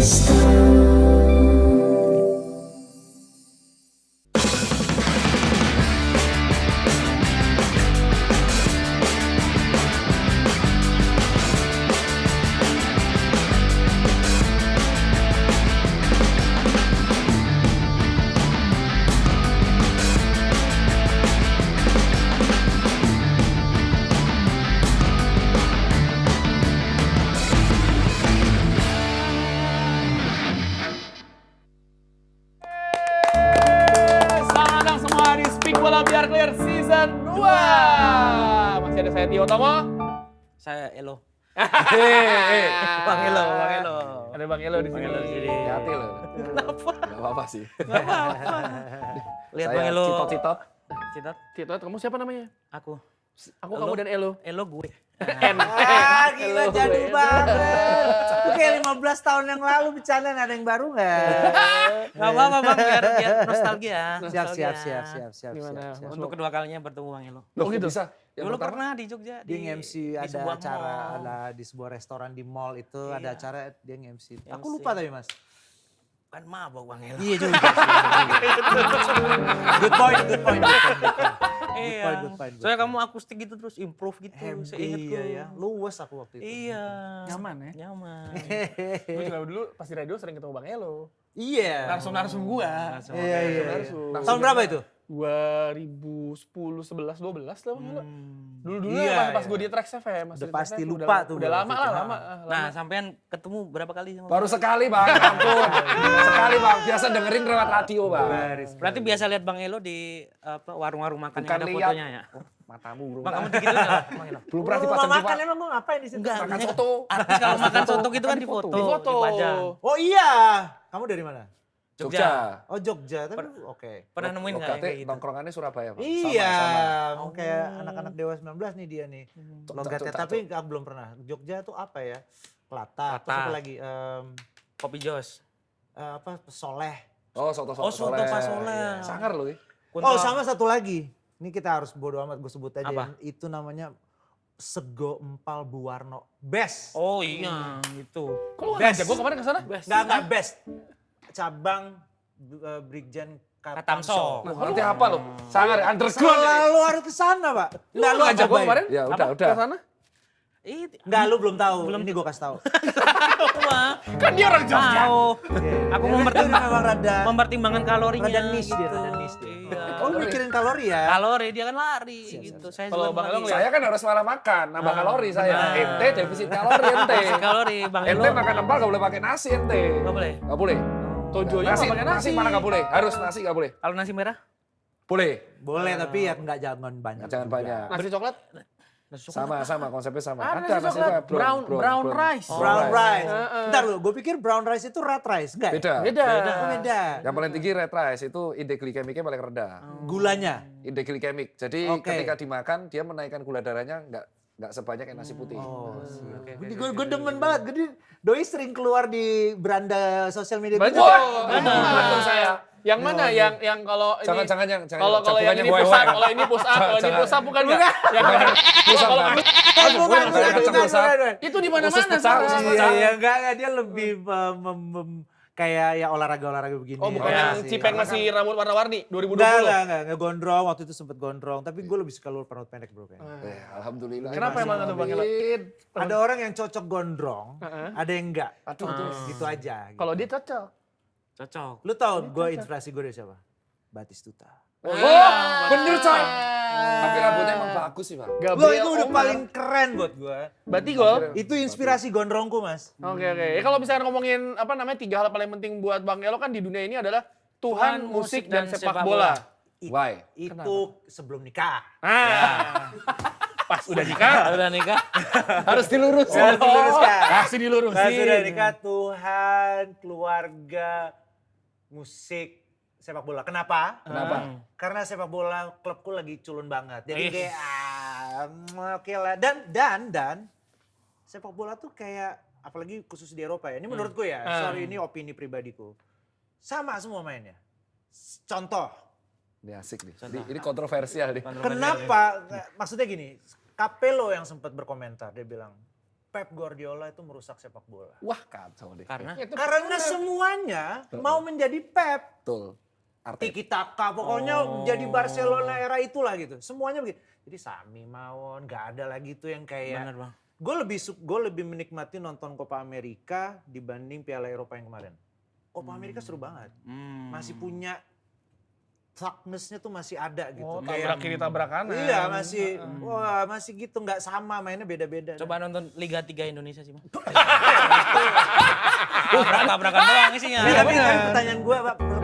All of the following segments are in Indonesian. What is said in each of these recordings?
Selamat datang semua di Speak Bola Biar Clear Season 2. Masih ada saya Tio Tomo. Saya Elo. Bang Elo. Ada Bang Elo di sini. Bang Elo di sini. Hati loh. Kenapa? Gak apa-apa sih. Gak apa-apa. Lihat Saya Bang Elo. Citot-citot. Citot. Tito, kamu siapa namanya? Aku. Aku, kamu, dan Elo. Elo gue. Ah, gila Elo, jadul Elo. banget. Itu kayak 15 tahun yang lalu bercanda, ada yang baru nggak? Gak apa-apa Bang, biar nostalgia. Siap. Gimana? Untuk kedua kalinya bertemu Bang Elo. Loh, gitu bisa? Yang Dulu pertama? pernah di Jogja. Dia nge-MC di ada sebuah acara, mall. ada di sebuah restoran di mall itu ada Iya. acara dia nge-MC. Aku MC. lupa tapi mas. Kan mabok Bang Elo. Iya juga. Good point. Iya. Good point. Soalnya kamu akustik gitu terus improve gitu. Seingetku. Iya ya, luwes aku waktu itu. Iya. Nyaman ya? Nyaman. Gue juga dulu pas di radio sering ketemu Bang Elo. Iya. Narsum-narsum gua. Iya. Narsum. Tahun berapa itu? 2010, 11, 12 lah Bang Elo. Dulu-dulu Iya, pas iya. gue di Trax FM. Udah pasti lupa tuh. Udah lama lah, lama. Nah, sampean ketemu berapa kali sama Baru sekali bang, ampun. Sekali bang, biasa dengerin lewat radio bang. Berarti biasa lihat Bang Elo di apa warung-warung makan Bukan yang ada lihat. fotonya ya? Matamu bro. Bang kamu digituin nggak, Bang Elo? Belum pernah Rumah dipajang makan di emang gue ngapain di situ? Enggak, makan enggak. soto. Artis kalau makan soto gitu kan di foto, Di foto. dipajang. Oh iya, kamu dari mana? Jogja. Oh Jogja, tapi oke. Pernah nemuin nggak yang Lokatnya kayak gitu? nongkrongannya Surabaya bang. Iya, Sama. mau kayak anak-anak Dewa 19 nih dia nih. Logatnya, Cocok. tapi aku belum pernah. Jogja tuh apa ya? Kelata, terus Kelata. apa lagi? Kopi Jos. Apa? Soleh. Oh soto Oh, soto Pak Soleh. Iya. Sangar loh ya. Oh sama satu lagi. Ini kita harus bodo amat gue sebut aja. Apa? Itu namanya Sego Empal Buwarno. Best. Oh iya, itu. Kok lu Best. ngajak gue kemarin kesana? Enggak best. Cabang Brigjen Katamso. Katamso. Nanti apa lo? Sangar underground. Selalu harus ke sana, Pak. Enggak lu ngajak gue cobain. kemarin? Ya udah. Kesana? Enggak, lu belum tahu. Ini gue kasih tahu. Kan dia orang Jogja. Tahu. Aku memang rada mempertimbangkan kalorinya. rada niche dia, gitu. rada niche dia. Iya. Oh, lu mikirin kalori ya? Kalori dia kan lari gitu. Saya Kalau juga Bang Elo lari. Saya kan harus malah makan, nambah kalori saya. benar. Ente defisit kalori ente. Defisit kalori, Bang Elo. Ente makan empal gak boleh pakai nasi ente. Nggak boleh. Gak boleh. Tojonya Nasi, nggak pakai nasi. mana gak boleh? Harus nasi gak boleh. Kalau nasi merah? Boleh. Boleh, tapi ya enggak jangan banyak. Jangan juga. banyak. Nasi coklat? Nasi coklat. Sama konsepnya sama. Ada nasi coklat. Brown rice. Brown rice. Bentar lu, gue pikir brown rice itu red rice, enggak? Beda. Beda. Oh, beda. Yang paling tinggi red rice itu indeks glikemiknya paling rendah. Gulanya. Indeks glikemik. Jadi Oke. ketika dimakan dia menaikkan gula darahnya nggak sebanyak kayak nasi putih. Oh, gue demen banget. Jadi doi sering keluar di beranda sosial media. Banyak. gitu. Betul saya. Yang mana? Yang kalau ini Jangan yang kalau bukan yang ini gue, push up, kalau ini push up, kalau ini push up bukan nggak? Yang kalau Bukan. itu di mana-mana Khusus sekarang. pecah, Iya, iya, enggak, dia lebih kayak ya olahraga begini. Oh bukan ya yang sih. Cipeng masih rambut warna-warni 2020. Enggak, gondrong, waktu itu sempet gondrong. Tapi gue lebih suka lu rambut pendek bro. Kayaknya. Alhamdulillah. Kenapa emang tuh Bang Elo? Ada orang yang cocok gondrong, ada yang enggak. Aduh, Gitu aja. Gitu. Kalau dia cocok. Cocok. Lu tau gue inspirasi gue dari siapa? Batistuta. Oh, bener coy. Tapi rambutnya emang bagus sih bang. Lo Gabriel itu udah Omar. paling keren buat gue. Berarti gol. Itu inspirasi gondrongku mas. Oke. Ya kalau misalnya ngomongin apa namanya 3 hal paling penting buat Bang Elo kan di dunia ini adalah Tuhan, musik dan sepak bola. Why? Itu sebelum nikah. Ah. Pas udah nikah Udah nikah? Harus dilurus. Harus diluruskan. kasih dilurusin. Pas sudah nikah Tuhan, keluarga, musik, sepak bola. Kenapa? Kenapa? Karena sepak bola klubku lagi culun banget. Jadi Ih. kayak oke lah. Dan sepak bola tuh kayak apalagi khusus di Eropa ya. Ini menurutku ya. Sorry ini opini pribadiku. Sama semua mainnya. Contoh. Ini asik nih. Ini kontroversial nih. Kenapa? Maksudnya gini. Capello yang sempat berkomentar dia bilang Pep Guardiola itu merusak sepak bola. Wah kacau deh. Karena Karena semuanya mau menjadi Pep. Betul. Tiki Taka, pokoknya jadi Barcelona era itulah gitu. Semuanya begitu. Jadi Sami Mawon, gak ada lagi tuh yang kayak. benar bang. Gue lebih menikmati nonton Copa America dibanding Piala Eropa yang kemarin. Copa America seru banget. Masih punya toughness-nya tuh masih ada gitu. Oh, tabrak kiri tabrak kanan. Iya masih gitu, nggak sama, mainnya beda-beda. Coba nonton Liga 3 Indonesia sih bang. Tabrak-tabrakan doang isinya. Ya, tapi pertanyaan gue,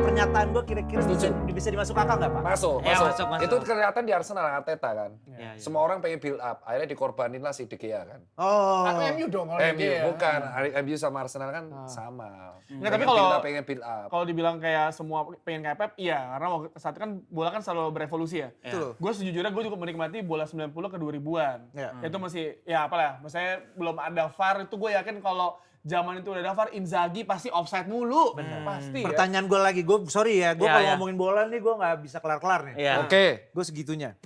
pernyataan gue kira-kira bisa dimasuk akal nggak Pak? Masuk. Masuk. Itu kelihatan di Arsenal Arteta kan. Iya. Semua orang pengen build up, akhirnya dikorbanin lah si De Gea kan. Oh. MU dong kalau MU dia. bukan, MU sama Arsenal kan sama. Nggak, tapi kalau pengen build up. kalau dibilang kayak semua pengen kayak Pep, iya. Karena waktu saat itu kan bola kan selalu berevolusi ya. Betul. Gue sejujurnya gue juga menikmati bola 90 ke 2000-an. Ya. Itu masih, ya apalah, maksudnya belum ada VAR itu gue yakin kalau zaman itu udah ada VAR, Inzaghi pasti offside mulu. Pasti ya. Pertanyaan gue lagi, gue sorry ya, gue Ya, kalau ya. ngomongin bola nih gue nggak bisa kelar-kelar nih. Iya. Oke. Gue segitunya.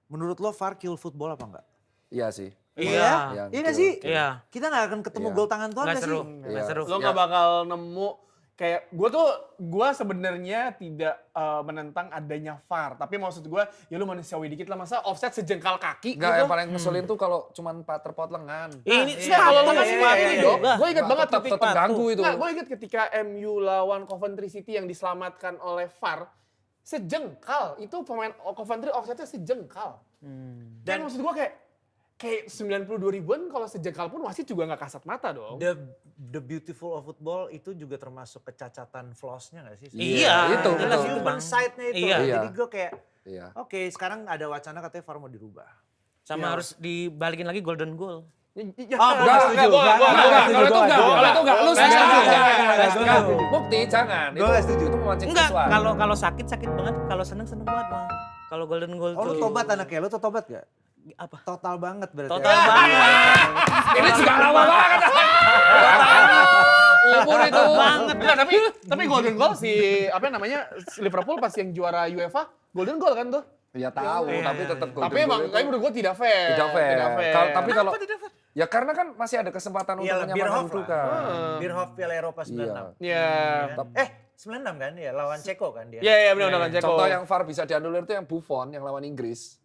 Menurut lo VAR kill football apa enggak? Iya sih. Iya. Iya nggak sih? Iya. Kita nggak akan ketemu Iya. gol tangan tuan Nggak nggak seru. sih? Nggak seru. Lo nggak bakal nemu kayak gue sebenarnya tidak menentang adanya VAR, tapi maksud gue ya lu manusiawi dikit lah, masa offset sejengkal kaki Enggak, gitu. yang paling ngeselin tuh kalau cuman terpot lengan. Ini Nah, kalau lo masih iya, mati iya, nih iya. dong. Gue inget banget tetap ketika ganggu itu. Gue inget ketika MU lawan Coventry City yang diselamatkan oleh VAR, sejengkal itu pemain Coventry offsetnya sejengkal. Dan maksud gue kayak 90 2000-an kalau sejengkal pun wasit juga nggak kasat mata dong. The beautiful of football itu juga termasuk kecacatan flaws-nya nggak sih? Iya, itu, jelas betul. itu Human bang. side-nya itu. Iya. Jadi gue kayak, Iya. oke, sekarang ada wacana katanya VAR mau dirubah. Sama Iya. harus dibalikin lagi golden goal. Kalau itu enggak, kalau itu enggak, lu Nggak enggak. setuju. Bukti jangan. Gue nggak setuju. Itu memancing Enggak, kesuaan. kalau sakit banget, kalau seneng banget bang. Kalau golden goal Oh, tuh. lu tobat anaknya, lu tuh tobat gak? Apa? Total banget berarti. Total ya? banget. Ini juga lama banget. Umur itu. Banget. Enggak, tapi golden goal si apa namanya Liverpool pas yang juara UEFA golden goal kan tuh. Ya tahu, tapi tetap Tapi emang tapi menurut gue tidak fair. Tidak fair. Tapi kalau Apa tidak fair? ya karena kan masih ada kesempatan untuk Iya, menyamakan Bierhoff itu lah. kan. Bierhoff Piala Eropa 96. Iya. 96 kan ya, lawan Ceko kan dia. Iya benar Ceko. Contoh yang VAR bisa dianulir itu yang Buffon yang lawan Inggris.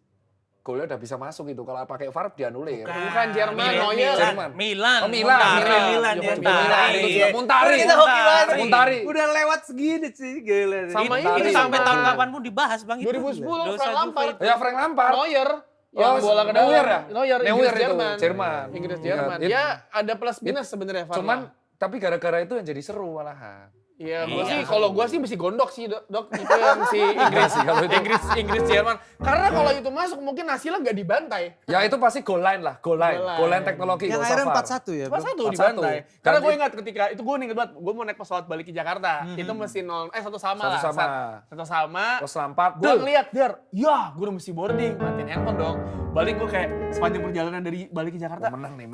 Golnya udah bisa masuk itu. Kalau pakai VAR dianulir. Bukan Jerman, Milan. Neuer. Jerman. Milan. Oh, Milan. Milan, Ya, dia. Milan. Itu juga Muntari. Kita hoki banget. Muntari. Udah lewat segini sih, gila. Sama Ini ini sampai sama tahun kapan pun dibahas bang itu. 2010 Dosa Frank Lampard. Juve. Ya Frank Lampard. Neuer. Yang bola ke dalam. Neuer ya? Neuer, Neuer Inggris itu, Jerman. Jerman. Inggris Iya, Jerman. itu- Ya ada plus minus sebenarnya VAR. Cuman tapi gara-gara itu yang jadi seru malahan. Iya, gue Iya. sih kalau gue sih mesti gondok sih dok itu yang si Inggris kalau itu. Inggris Jerman. Karena kalau itu masuk mungkin hasilnya nggak dibantai. Ya itu pasti goal line lah, goal line. Goal line teknologi. Yang nggak akhirnya usah VAR. 4-1 ya, Pas Bro? satu 4-1. dibantai. Karena Dan gue ingat ketika itu gue inget banget, gue mau naik pesawat balik ke Jakarta. Itu mesti satu sama lah. Satu sama. Satu sama. Terus Lampard. Gue ngeliat der, ya gue udah mesti boarding, matiin handphone dong. Balik gue kayak sepanjang perjalanan dari balik ke Jakarta. menang nih.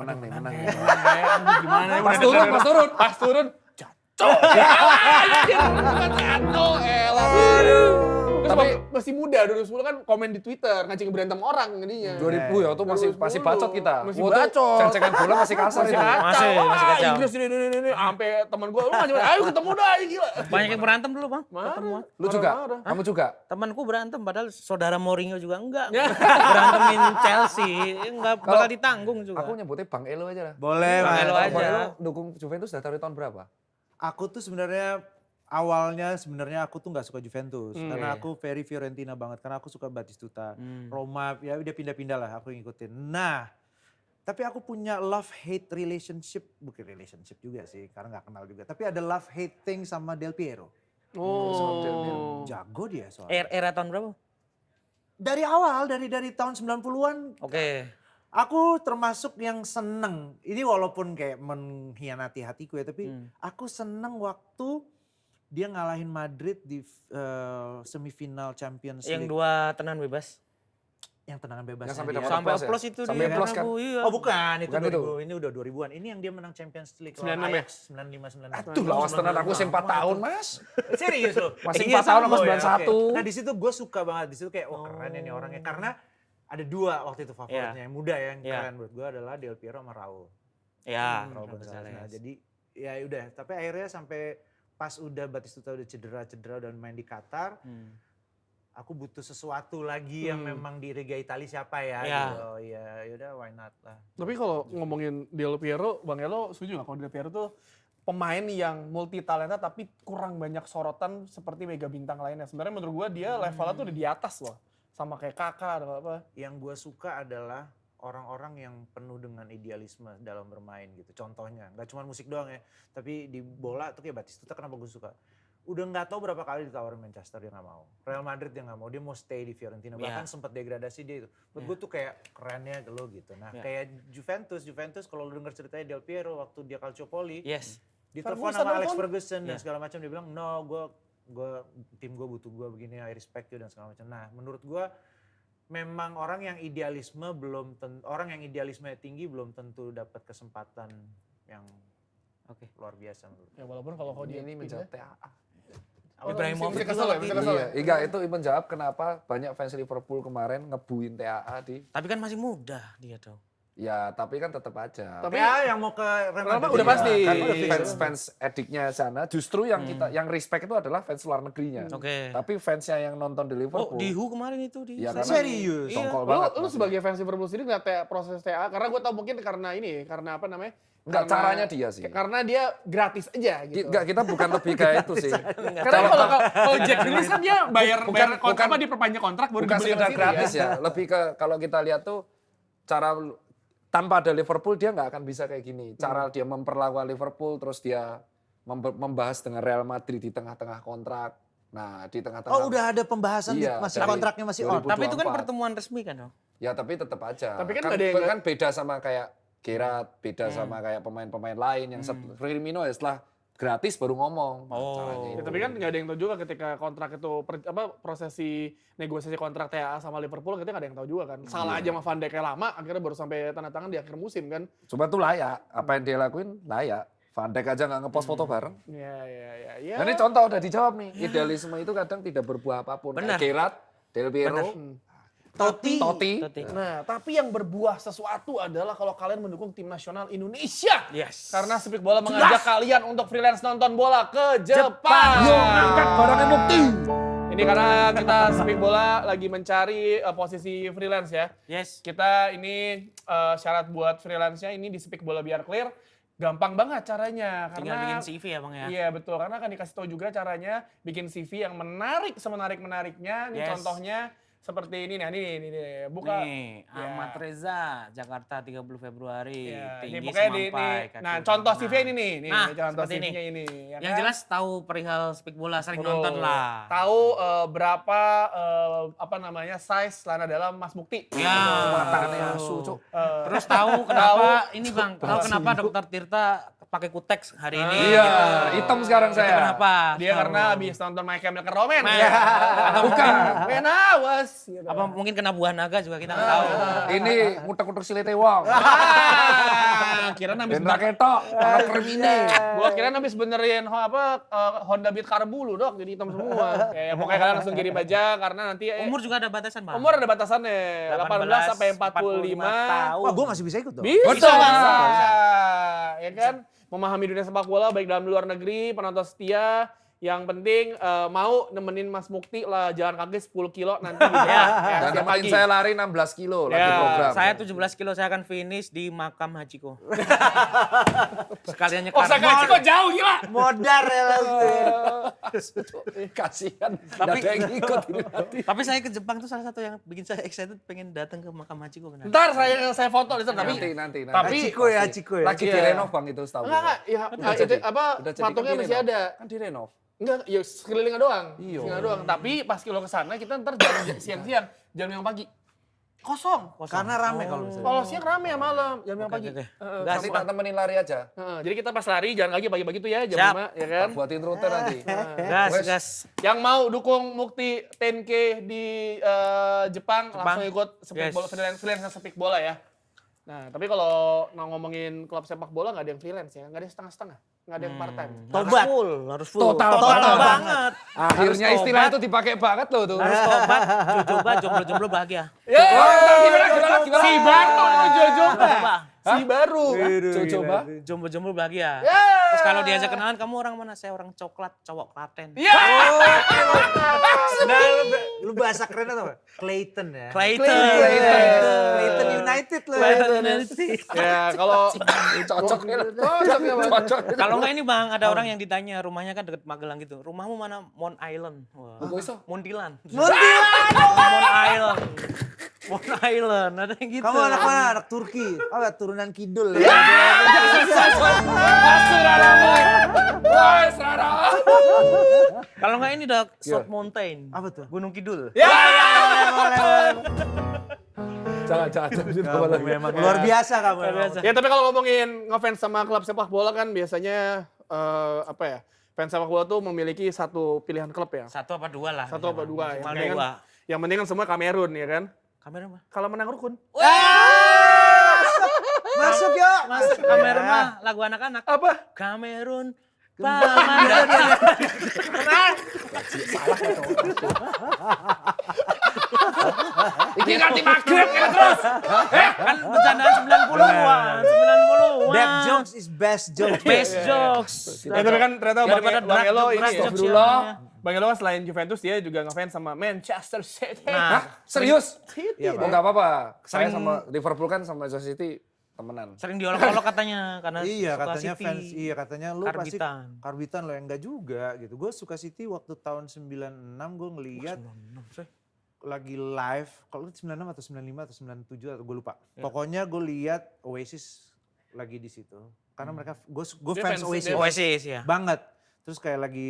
Gimana ya? Pas turun. Jatuh, elah. Terus Tapi- masih muda, 2010 kan komen di Twitter, ngacing berantem orang jadinya. 2000 ya itu masih 2010. bacot kita. Masih Gua tuh bacot. ceng-cengan bola masih kasar Masih itu. kacau. Masih Wah, kacau. Inggris ini. Sampai teman gue, lu ngacing, ayo ketemu dah, gila. Banyak yang berantem dulu bang. Marah. Ketemuan. Lu juga? Marah. Kamu juga? Temanku berantem padahal saudara Mourinho juga enggak. Berantemin Chelsea enggak bakal ditanggung juga. Aku nyebutnya Bang Elo aja lah. Boleh, Bang Mas. Elo Bang aja. Elo dukung Juventus dari tahun berapa? Aku tuh sebenarnya awalnya aku tuh nggak suka Juventus karena aku very Fiorentina banget karena aku suka Batistuta, Roma, ya udah pindah-pindah lah aku ngikutin. Nah, tapi aku punya love hate relationship, bukan relationship juga sih karena nggak kenal juga. Tapi ada love hate thing sama Del Piero. Oh. Jago dia soalnya. Era tahun berapa? Dari awal dari tahun 90-an Oke. aku termasuk yang seneng. Ini walaupun kayak mengkhianati hatiku ya, tapi aku seneng waktu dia ngalahin Madrid di semifinal Champions Yang League. dua tenan bebas. Yang tendangan bebas. Yang sampai dia. dapat Sampai oplos ya? oplos itu Sampai dia. oplos kan? Iya. Oh bukan, itu Bukan 2000. itu. Ini udah 2000-an. Ini yang dia menang Champions League 96 lawan ya? Ajax 95 96. Aduh lawas tenan aku masih 4 tahun mas. Serius loh. Masih Iya, 4 tahun sama aku ya, 91. oke. Nah di situ gue suka banget. Di situ kayak, oh keren ini orangnya. Karena ada 2 waktu itu favoritnya yang muda ya, yang Iya. keren menurut gue adalah Del Piero sama Raul. Ya, Raul Raul Gonzalez. Nah, Gonzalez. jadi ya udah, tapi akhirnya sampai pas udah Batistuta udah cedera dan main di Qatar, aku butuh sesuatu lagi yang memang di Liga Italia siapa ya Iya. gitu. Oh iya, yaudah why not lah. Tapi kalau ngomongin Del Piero, Bang Elo setuju nggak kalau Del Piero tuh pemain yang multi talenta tapi kurang banyak sorotan seperti mega bintang lainnya. Sebenarnya menurut gua dia levelnya tuh udah di atas loh. Sama kayak Kakak atau apa. Yang gue suka adalah orang-orang yang penuh dengan idealisme dalam bermain gitu. Contohnya, nggak cuma musik doang ya, tapi di bola tuh kayak Batistuta kenapa gue suka. Udah nggak tahu berapa kali ditawarin Manchester dia nggak mau. Real Madrid dia nggak mau, dia mau stay di Fiorentina. Bahkan sempat degradasi dia itu. Menurut gue tuh kayak kerennya lo gitu. Nah kayak Juventus kalau lu denger ceritanya Del Piero waktu dia Calciopoli. Yes. Ditelepon sama Alex Ferguson dan segala macam, dia bilang no, tim gue butuh gue begini, I respect you dan segala macam. Nah menurut gue memang orang yang idealisme tinggi belum tentu dapat kesempatan yang luar biasa menurut gue. Ya walaupun kalau dia Ini menjawab TAA. Ibrahimovic bisa kesel ya, bisa kesel ya. Iya, enggak itu menjawab kenapa banyak fans Liverpool kemarin ngebuin TAA di. Tapi kan masih muda dia tuh. Ya, tapi kan tetap aja. Tapi yang mau ke Real Real Madrid udah pasti. Kan fans ediknya sana, justru yang yang respect itu adalah fans luar negerinya. Oke. Tapi fansnya yang nonton di Oh, Liverpool. di WHO kemarin itu di. Ya, karena serius. Tongkol Lu, banget. lu sebagai fans Liverpool sendiri ngeliat proses TA, karena gue tau mungkin karena apa namanya? Enggak, Karena- caranya dia sih. Karena dia gratis aja gitu. Enggak, kita bukan lebih kayak itu sih. Karena kalau Jack Grealish kan dia bayar kontrak apa diperpanjang kontrak baru Bukan dibeli sekedar sama City gratis ya. Lebih ke kalau kita lihat tuh cara tanpa ada Liverpool dia nggak akan bisa kayak gini. Cara dia memperlakukan Liverpool terus dia membahas dengan Real Madrid di tengah-tengah kontrak. Nah, di tengah-tengah. Oh udah ada pembahasan Iya, masih dari kontraknya masih on. 2024. Tapi itu kan pertemuan resmi kan, dong. Ya tapi tetap aja. Tapi kan ada yang kan beda sama kayak Gerrard, beda sama kayak pemain-pemain lain yang Firmino ya setelah gratis baru ngomong. Nah, Oh. caranya Ya, itu. tapi kan nggak ada yang tahu juga ketika kontrak itu prosesi negosiasi kontrak TAA sama Liverpool kita nggak ada yang tahu juga kan. Salah aja sama Van Dijk kayak lama akhirnya baru sampai tanda tangan di akhir musim kan. Cuma tuh layak. Apa yang dia lakuin layak. Van Dijk aja nggak ngepost foto bareng. Ya. Nah, ini contoh udah dijawab nih. Idealisme itu kadang tidak berbuah apapun. Benar. Kayak Gerrard, Del Piero, Totti. Totti. Nah, tapi yang berbuah sesuatu adalah kalau kalian mendukung tim nasional Indonesia. Yes. Karena Speak Bola mengajak kalian untuk freelance nonton bola ke Jepang. Yo, angkat barangnya bukti. Ini karena kita Speak Bola lagi mencari posisi freelance ya. Yes. Kita ini syarat buat freelance-nya ini di Speak Bola Biar Clear. Gampang banget caranya. Tinggal Karena bikin CV ya, Bang ya. Iya betul, karena akan dikasih tahu juga caranya bikin CV yang menarik semenarik-menariknya. Ini Yes. contohnya seperti ini, nah ini buka. Nih, Ya. Ahmad Reza, Jakarta 30 Februari, Ya, ini tinggi pokoknya semampai. kaki nah lima contoh enam. CV ini nih, Nah, contoh seperti CV-nya ini. Ya Yang kan? jelas tahu perihal Speak Bola, sering Betul. nonton lah. Tahu berapa apa namanya size celana dalam Mas Mukti. Ya. Matanya asu, Cuk. Terus tahu kenapa ini Bang, tahu kenapa Dokter Tirta pakai kutex hari ini? Iya, gitu. hitam sekarang Itu saya. kenapa? Dia karena habis nonton My Chemical Romance. Nah, Ya. atau Bukan. When I was. Gitu. apa mungkin kena buah naga juga kita nggak tahu. Ini ngutek-ngutek silete wong. Kira habis Ben raketok, orang krimine. Gua kira habis benerin Honda Beat Karbu lu dok, jadi hitam semua. Kayak pokoknya kalian langsung kirim aja karena nanti Umur juga ada batasan, Bang. umur ada batasannya 18 sampai 45 tahun. Wah gue masih bisa ikut dong. Bisa. Betul. Ya kan? Memahami dunia sepak bola baik dalam luar negeri, penonton setia. Yang penting mau nemenin Mas Mukti lah jalan kaki 10 kilo nanti gitu ya. Dan Setiap nemenin pagi. saya lari 16 kilo lagi Ya, program. Saya 17 kilo, saya akan finish di makam Hachiko. Sekalian Oh, nyekar. saya gaji kok jauh gila. Modar ya lo. Kasihan, tapi ada yang ikut ini nanti. Tapi saya ke Jepang tuh salah satu yang bikin saya excited pengen datang ke makam Hachiko. Kenapa? Ntar saya foto di sana tapi Nanti. tapi Hachiko ya, Hachiko ya. Lagi Iya. direnov Bang itu setahu. enggak ya Udah itu jadi. apa Udah jadi, patungnya kan masih direnov. ada. Kan direnov. Enggak, ya sekelilingnya doang. Iya. Sekelilingnya doang. Tapi pas kilo ke sana kita ntar jam siang-siang, jam yang pagi. Kosong. Karena rame kalau misalnya. Kalau siang rame ya malam, jam yang Oke, pagi. oke. Heeh. Nanti tak temenin lari aja. Jadi kita pas lari jalan kaki pagi-pagi tuh ya jam Siap. 5 ya kan. Tak buatin rute nanti. Gas, Wes. gas. Yang mau dukung Mukti 10K di Jepang, langsung ikut Speak Yes. Bola freelance Speak Bola ya. Nah, tapi kalau ngomongin klub sepak bola nggak ada yang freelance ya, nggak ada yang setengah-setengah. nggak ada yang part time. Tobat. Harus full. Total banget. Akhirnya Harus istilah tobat. itu dipakai banget loh tuh. Harus tobat, coba jomblo-jomblo bahagia. Ya, Gimana? si baru Jojoba. Coba. Si baru. Coba. Jomblo-jomblo bahagia. Ya. Terus kalau diajak kenalan, kamu orang mana? Saya orang coklat, cowok Klaten. Ya. Nah, lu bahasa keren atau apa? Clayton ya. Clayton United loh. Ya, kalau Cocok nih. cocok ya, Bang. Cocok. Kalau enggak ini Bang, ada orang yang ditanya rumahnya kan deket Magelang gitu. Rumahmu mana? Mon Island. Wah. Kok iso? Muntilan. Muntilan. Mon Island. Mon Island, ada yang gitu. Kamu anak mana? Anak Turki. Oh, turunan kidul ya. Wah, Sarah. Kalau enggak ini udah South Mountain. Apa tuh? Gunung Kidul. Ya. Jangan. Memang luar biasa kamu. Luar biasa. Ya, tapi kalau ngomongin ngefans sama klub sepak bola kan biasanya apa ya? Fans sepak bola tuh memiliki satu pilihan klub ya. Satu apa dua lah. Satu apa dua. Cuma Yang penting dua. kan, yang penting kan semua Kamerun ya kan. Kamera mah. Kalau menang rukun. Masuk yuk. Masuk Kamerun mah lagu anak-anak. Apa? Kamerun Pamandaran. Iki ganti maghrib kan terus. Kan bercandaan 90-an, 90-an. That jokes is best jokes. Best jokes. Ya, tapi kan ternyata Daripada Bang Elo ini drag ya. jokes Astagfirullah. yang- Bang Elo kan selain Juventus dia juga ngefans sama Manchester City. Nah, Hah? Serius? City. Iya, Oh, enggak apa-apa. Saya Sering- sama Liverpool kan sama Manchester City temenan. sering diolok-olok katanya karena Iya suka katanya City. fans, iya katanya lu pasti Karbitan. karbitan lo yang enggak juga gitu. Gue suka City waktu tahun 96 gue ngeliat lagi live, kalau itu 96 atau 95 atau 97 atau gue lupa. Ya. Pokoknya gue lihat Oasis lagi di situ. Karena mereka, gue Dia fans fans- Oasis dia- Oasis ya. banget. Terus kayak lagi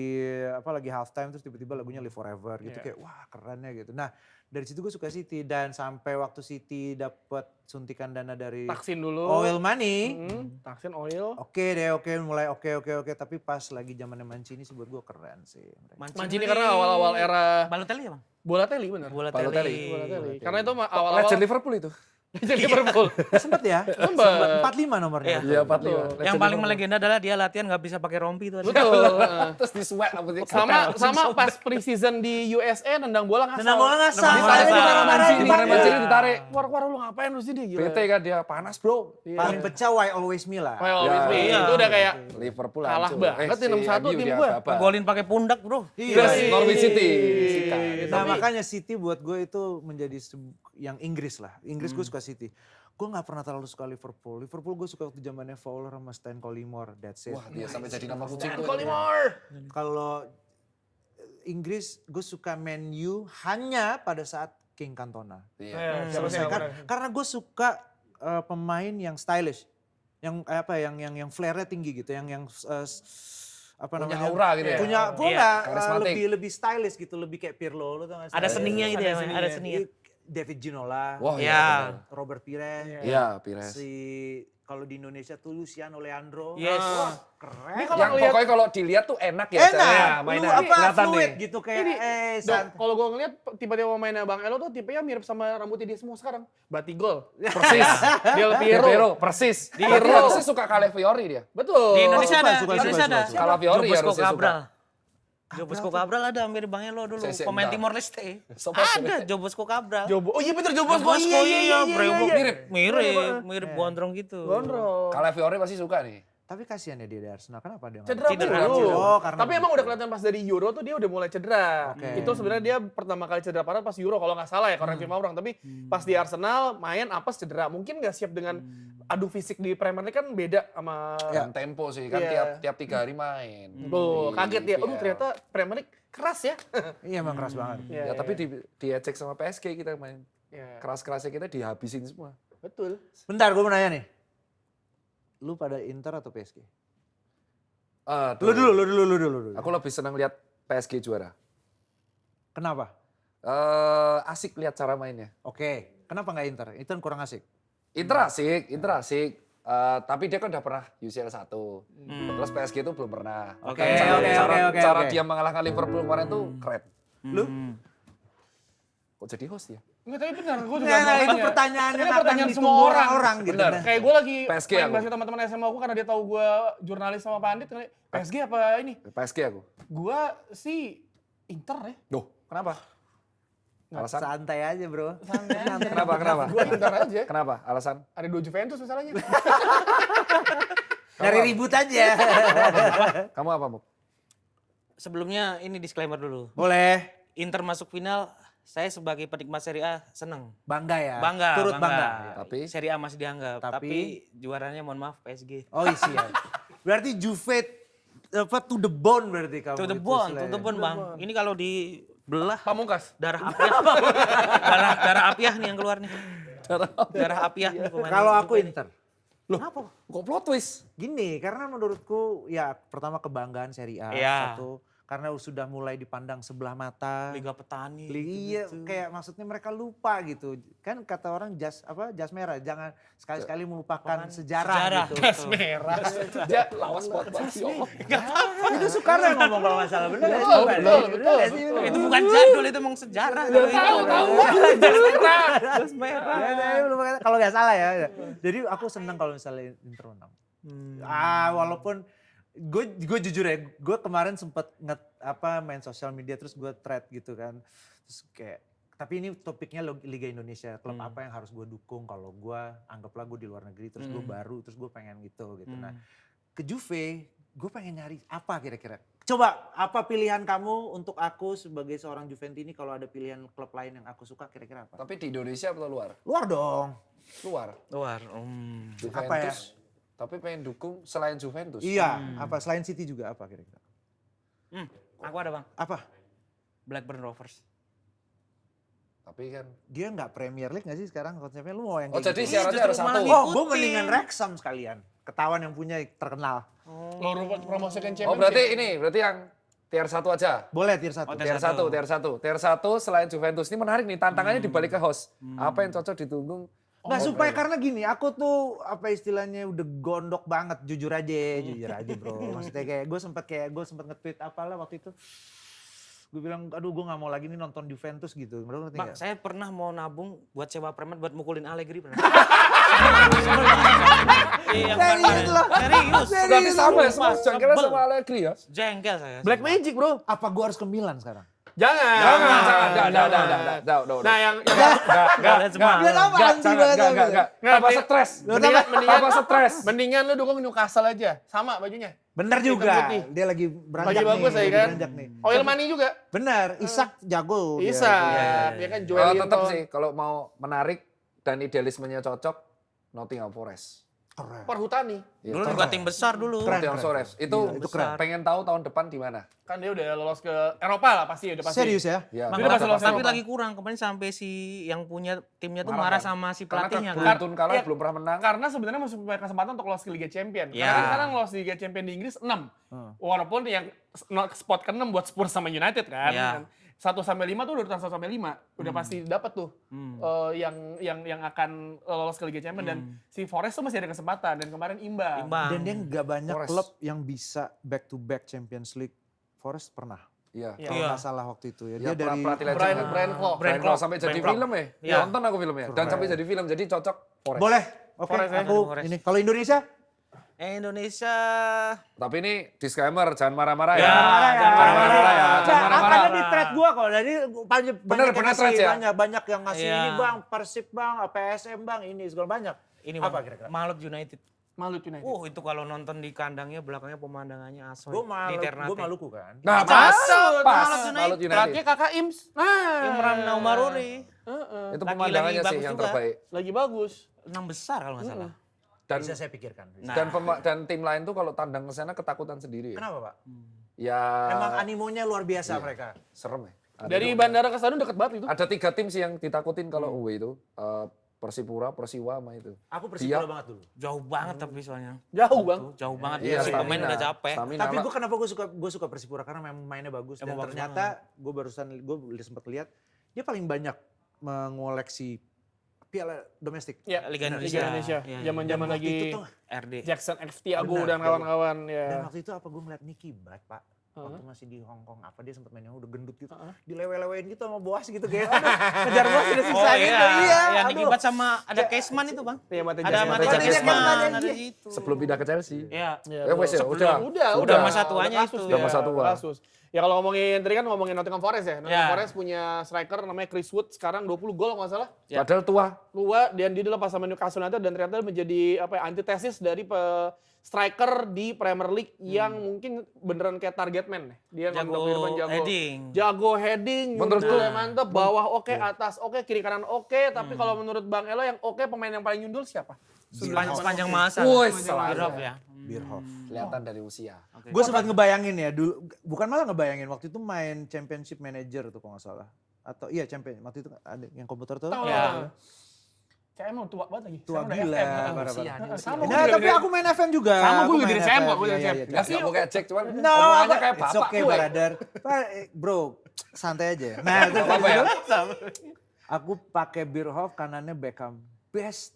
half time terus tiba-tiba lagunya Live Forever gitu, Iya. kayak wah keren ya gitu. Nah dari situ gue suka City dan sampai waktu City dapat suntikan dana dari Taksin dulu. oil money. Taksin oil. Oke deh, mulai oke. Tapi pas lagi zamannya Mancini sih buat gue keren sih. Mancini karena awal-awal era Balotelli ya Bang? Balotelli bener. Balotelli. Balotelli. Karena itu awal-awal Legend Liverpool itu. Legend Liverpool. Sempet ya? Sempet. 45 nomornya. Iya, 45. Yang paling melegenda adalah dia latihan nggak bisa pakai rompi itu. Betul. Terus di sweat apa sih? sama pas pre-season di USA nendang bola ngasal. Nendang bola ngasal. Nendang bola Soalnya ngasal. dimarahin. Dimarahin Mancini ditarik. Keluar lu ngapain lu sini gila. PT kan dia panas bro. Paling pecah Why Always Me lah. Well, Ya, iya. Itu udah kayak Liverpool kalah hancur. banget di 6-1 MU tim dia gua. babak. Golin pakai pundak bro. Terus Iya. Norwich City. Nah makanya City buat gue itu menjadi yang Inggris lah. Inggris gue suka City. Gue gak pernah terlalu suka Liverpool. Liverpool gue suka waktu zamannya Fowler sama Stan Collymore. That's it. Wah dia sampai jadi nama kucing tuh. Collymore. Kalau Inggris gue suka Man U hanya pada saat King Cantona. Iya. Selesai kan? Karena gue suka pemain yang stylish. Yang flare-nya tinggi gitu. Yang apa Punya namanya? aura gitu ya. Punya Karismatik. lebih stylish gitu. Lebih kayak Pirlo. Lo tau gak sih? Ada seninya gitu ya, ada seninya. David Ginola. Wah Iya. iya. Robert Pires. Iya Pires. Si kalau di Indonesia tuh Luciano Leandro. Yes. Wah, keren. Ini kalau Yang ngeliat- pokoknya kalau dilihat tuh enak ya. Enak. caranya Lu mainnya. apa Kelihatan fluid nih. gitu kayak Kalau gue ngeliat tipe-tipe pemainnya Bang Elo tuh tipenya mirip sama rambutnya dia semua sekarang. Batigol. Persis. Del Piero. Piero. Persis. Di Tapi Euro. harusnya suka Calafiori dia. Betul. Di Indonesia suka, ada, suka, di Indonesia suka, ada. suka. Calafiori Jobosco harusnya suka. Cabral. Jobosco Cabral ada mirip Bang Elo dulu, Saya pemain entah. Timor Leste. Sopo Ada Jobosco Cabral. Oh iya bener Jobosco. Jobosco iya, Brewok Mirip. mirip gondrong gitu. Gondrong. Calafiori pasti suka nih. Tapi kasihan ya dia di Arsenal. Kenapa dia? nggak Cedera Cedera. mulu. Oh, karena Tapi emang udah kelihatan pas dari Euro tuh dia udah mulai cedera. Oke. Itu sebenarnya dia pertama kali cedera parah pas Euro kalau nggak salah ya, kalau FIFA orang. Tapi pas di Arsenal main apes cedera. Mungkin nggak siap dengan adu fisik di Premier League kan beda sama. Dan tempo sih kan Iya. tiap 3 hari main. Tuh, Di kaget ya. IPL. Ternyata Premier League keras ya. Iya emang keras banget. Iya, Ya tapi diejek sama PSG kita main. Iya, Keras-kerasnya kita dihabisin semua. betul. Bentar gue mau nanya nih. Lu pada Inter atau PSG? Aduh. Lu dulu. Aku lebih senang lihat PSG juara. Kenapa? Asik lihat cara mainnya. Oke. Kenapa nggak Inter? Inter kurang asik. Inter asik. Tapi dia kan udah pernah UCL 1. Terus PSG itu belum pernah. Oke, Cara oke. dia mengalahkan Liverpool kemarin tuh keren. Lu? Kok jadi host ya? Enggak, tapi benar, gue juga Nah, mau itu nanya. pertanyaan Ini yang akan pertanyaan semua ditunggu orang. orang gitu. Benar. Nah. Kayak gue lagi PSG main aku. basket teman-teman SMA gue karena dia tahu gue jurnalis sama Pandit. PSG apa ini? PSG aku. Gue sih Inter ya. Duh, kenapa? Alasan? Santai aja bro. Kenapa? Gue Inter aja. Kenapa? Alasan? Ada 2 Juventus masalahnya. Dari ribut aja. Kamu apa, Muk? Sebelumnya ini disclaimer dulu. Boleh. Inter masuk final, saya sebagai penikmat Serie A seneng. Bangga ya. Bangga. Turut bangga. Tapi? Serie A masih dianggap. Tapi? Tapi juaranya mohon maaf PSG. Oh iya. Berarti Juve to the bone berarti kamu. To the itu bone, istilahnya. to the bone bang. Ini kalau dibelah Pamungkas. darah apiah. darah apiah nih yang keluar nih. Darah apiah nih pemain. Kalau aku Inter. Loh, kok plot twist? Gini, karena menurutku ya pertama kebanggaan Serie A. Iya. Satu, karena sudah mulai dipandang sebelah mata. Liga Petani. Iya, gitu-gitu. kayak maksudnya mereka lupa gitu. Kan kata orang jas merah, jangan sekali-sekali melupakan sejarah gitu. Jas merah. Lawas buat Barcelona. Itu Soekarno yang ngomong kalau nggak salah, bener nggak sih? Betul, Bener betul, nggak sih? Itu bukan jadul, itu emang sejarah. Tahu. Jas merah. Kalau nggak salah ya. Jadi aku senang kalau misalnya Inter menang. Walaupun gue jujur ya, gue kemarin sempet main sosial media terus gue thread gitu kan. Terus kayak, tapi ini topiknya Liga Indonesia, klub apa yang harus gue dukung kalau gue anggaplah gue di luar negeri terus gue baru terus gue pengen gitu. Nah ke Juve gue pengen nyari apa kira-kira. Coba apa pilihan kamu untuk aku sebagai seorang Juventini kalau ada pilihan klub lain yang aku suka kira-kira apa? Tapi di Indonesia atau luar? Luar dong. Luar. Luar. Juventus. Apa ya? Tapi pengen dukung selain Juventus. Iya, apa selain City juga apa kira-kira? Aku ada bang. Apa? Blackburn Rovers. Tapi kan. Dia nggak Premier League nggak sih sekarang konsepnya? Lu mau yang Oh kayak jadi gitu? syaratnya justru harus satu. malah Oh, gue ngikutin. mendingan Wrexham sekalian. Ketahuan yang punya terkenal. Lo promosikan Champions. Oh berarti yang tier 1 aja. Boleh tier 1. Oh, Tier 1. Tier 1 selain Juventus. Ini menarik nih, tantangannya dibalik ke host. Apa yang cocok ditunggu? Nggak supaya karena gini, aku tuh apa istilahnya udah gondok banget, jujur aja bro. Maksudnya kayak gue sempet nge-tweet apalah waktu itu. Gue bilang, aduh gue gak mau lagi nih nonton Juventus gitu. Menurut ngerti Bang, nggak? saya pernah mau nabung buat sewa preman buat mukulin Allegri pernah. Iya, Serius loh. Serius. Berarti sama ya, Sumpah, semua jengkelnya sebel. sama Allegri ya? Jengkel saya. Black Magic bro. Apa gue harus ke Milan sekarang? Jangan. Jangan. Nah yang Biar apaan sih bahasa? Apa stres? Mendingan lu dukung Newcastle aja. Sama bajunya. Bener Hitam juga, putih. dia lagi beranjak Baju nih. bagus ya lagi kan. beranjak nih. Oil money juga. Bener, Isak jago. dia. Isak. Ya kan Joel Tetap Linton. sih, kalau mau menarik dan idealismenya cocok, Nottingham Forest. Keren. Perhutani. Dulu juga tim besar dulu. Keren. Nottingham Forest. Itu Itu keren. pengen tahu tahun depan di mana. Kan dia udah lolos ke Eropa lah pasti. Udah pasti. Serius ya? Ya, Bang, Dia udah lolos tapi Eropa. lagi kurang. Kemarin sampai si yang punya timnya tuh Marah marah kan? sama si Karena pelatihnya kan. beruntun kalah, Iya. belum pernah menang. Karena sebenarnya masih punya kesempatan untuk lolos ke Liga Champion. Ya. Karena sekarang lolos di Liga Champion di Inggris 6. Walaupun yang spot ke-6 buat Spurs sama United kan. Ya. 1-5 tuh urutan 1-5. Udah pasti dapat tuh yang akan lolos ke Liga Champion. Dan si Forest tuh masih ada kesempatan. Dan kemarin imbang. Dan dia nggak banyak Forest. klub yang bisa back to back Champions League. Forest pernah. Iya. Iya. Kalau nggak salah waktu itu ya. Ya, Dia dari pelatih legend. Brian Clough. Brian Clough sampai jadi Brian film ya. Iya. Nonton aku filmnya. Dan sampai jadi film. Jadi cocok Forest. Boleh. Oke, Forest ya. aku Forest. ini. Kalau Indonesia? Indonesia. Tapi ini disclaimer, jangan marah-marah ya. Ya, jangan marah-marah ya. Jangan Nah, marah-marah. ada di thread gua kok. Jadi banyak Bener, yang bener ngasih, thread ya? banyak yang ngasih Iya. ini bang, Persib bang, PSM bang, ini segala banyak. Ini apa Bang, kira-kira? Malut United. Malut United. Itu kalau nonton di kandangnya belakangnya pemandangannya asoy. Gue Di Ternate. Maluku kan. Nah, Pas. pas. Malut United. Malut United. Pelatihnya kakak Ims. Nah. Imran Naumaruri. Itu Lagi pemandangannya sih bagus yang juga. terbaik. Lagi bagus. 6 besar kalau nggak salah. Dan Bisa saya pikirkan. Nah. dan tim lain tuh kalau tandang ke sana ketakutan sendiri ya. Kenapa pak? Ya Emang animonya luar biasa mereka. serem ya. Dari bandara ke stadion deket banget itu. Ada 3 tim sih yang ditakutin kalau away itu. Persipura, Persiwa sama itu. Aku Persipura Dia- banget dulu. Jauh banget tapi soalnya. Jauh bang. Jauh banget. Iya, Si pemain stamina. udah capek. Stamina Tapi lah. gue kenapa gue suka Persipura karena memang mainnya bagus dan Emang bagus ternyata gue sempat lihat dia paling banyak mengoleksi piala domestik. Ya, Liga Liga Indonesia. Indonesia. Iya, Zaman-zaman Dan waktu lagi itu tuh, RD. Jackson F. Tiago Benar, dan kawan-kawan ya. dan waktu itu apa gue ngeliat Nicky Butt pak. waktu masih di Hong Kong apa dia sempat mainnya udah gendut gitu. Dilewe-lewein gitu sama Boas gitu kayak aduh, kejar Boas udah susah gitu. Iya, yang dikibat sama ada Caseman itu Bang. Iya, Mate Ada Caseman. Mate Caseman, Caseman, ada iya. itu. Sebelum pindah ke Chelsea. Iya. Wes ya, Udah masa tuanya kasus itu. dia, Udah masa tua. kasus. Ya kalau ngomongin tadi kan ngomongin Nottingham Forest ya. Nottingham Ya. Forest punya striker namanya Chris Wood sekarang 20 gol kalau nggak salah. Ya. Padahal tua. Dan dia dulu pas sama Newcastle United dan ternyata menjadi antitesis dari striker di Premier League yang mungkin beneran kayak target man. Dia Jago heading. Jago heading, Menurutku- nyundulnya mantep, bawah oke, atas oke, kiri kanan oke, tapi kalau menurut Bang Elo yang oke pemain yang paling nyundul siapa? Sepanjang masa. Wih, Birov ya. Bierhoff. Kelihatan dari usia. Gue sempat ngebayangin ya dulu, bukan malah ngebayangin waktu itu main Championship Manager tuh kalau nggak salah. Atau iya Champion, waktu itu ada yang komputer tuh. Tahu Ya. CM tua banget lagi. Tua Sekarang udah gila, FM. parah-parah. Sama Nah, tapi aku main FM juga. Sama, Aku gue juga main dari CM kok, gue Iya, dari iya, CM. iya. Gak mau kayak Jack, cuman No, omongannya kayak it's bapak okay, gue. brother. Bro, santai aja. Nah, itu apa ya? Aku pakai Bierhoff, kanannya Beckham. Best.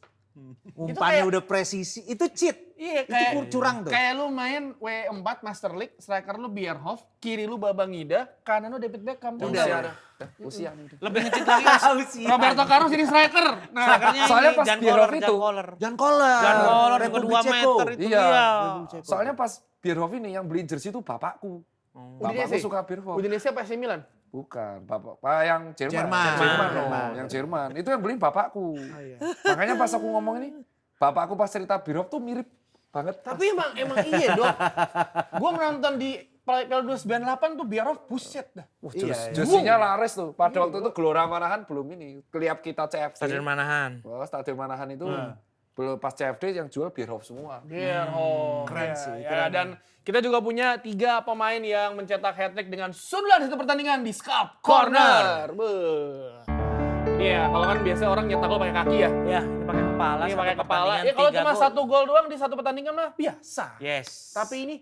Itu Umpannya kayak- udah presisi. Itu cheat. Iya, Itu kayak curang tuh. Kayak lu main W4 Master League, striker lu Bierhoff, kiri lu Babang Ida, kanan lu David Beckham. Usia dah. Usia nih. Lebih ngecit lagi Roberto Carlos jadi striker. Nah, strikernya Soalnya ini, pas Jan Bierhoff Koller, itu- Jan Koller. Jan Koller. Jan Koller juga Republik 2 Ceko. meter itu Iya. dia. Soalnya pas Bierhoff ini yang beliin jersey itu bapakku. Bapakku Udinese? suka Bierhoff. Udinese apa AC Milan? Bukan, bapak yang Jerman. Jerman. Yang Jerman, loh. Jerman. Yang Jerman. Itu yang beliin bapakku. Makanya pas aku ngomong ini, bapakku pas cerita Bierhoff tuh mirip banget. Tapi emang iya dong. Gue nonton di Piala 298 tuh Bierhoff buset dah. Wah, Iya, iya. jersinya laris tuh. Pada waktu itu Gelora Manahan belum ini. Kelihap kita CFD. Stadion Manahan. Wah, Stadion Manahan itu belum pas CFD yang jual Bierhoff semua. Bierhoff. Keren Ya, sih, ya. keren. Dan kita juga punya 3 pemain yang mencetak hat-trick dengan sundulan di satu pertandingan di Scalp Corner. Beuh. Iya, kalau kan biasa orang nyetak gol pakai kaki ya. Ya, ini pakai kepala. Ini satu pakai kepala. pertandingan, Ya kalau 3 cuma gol. 1 gol doang di satu pertandingan mah biasa. Yes. Tapi ini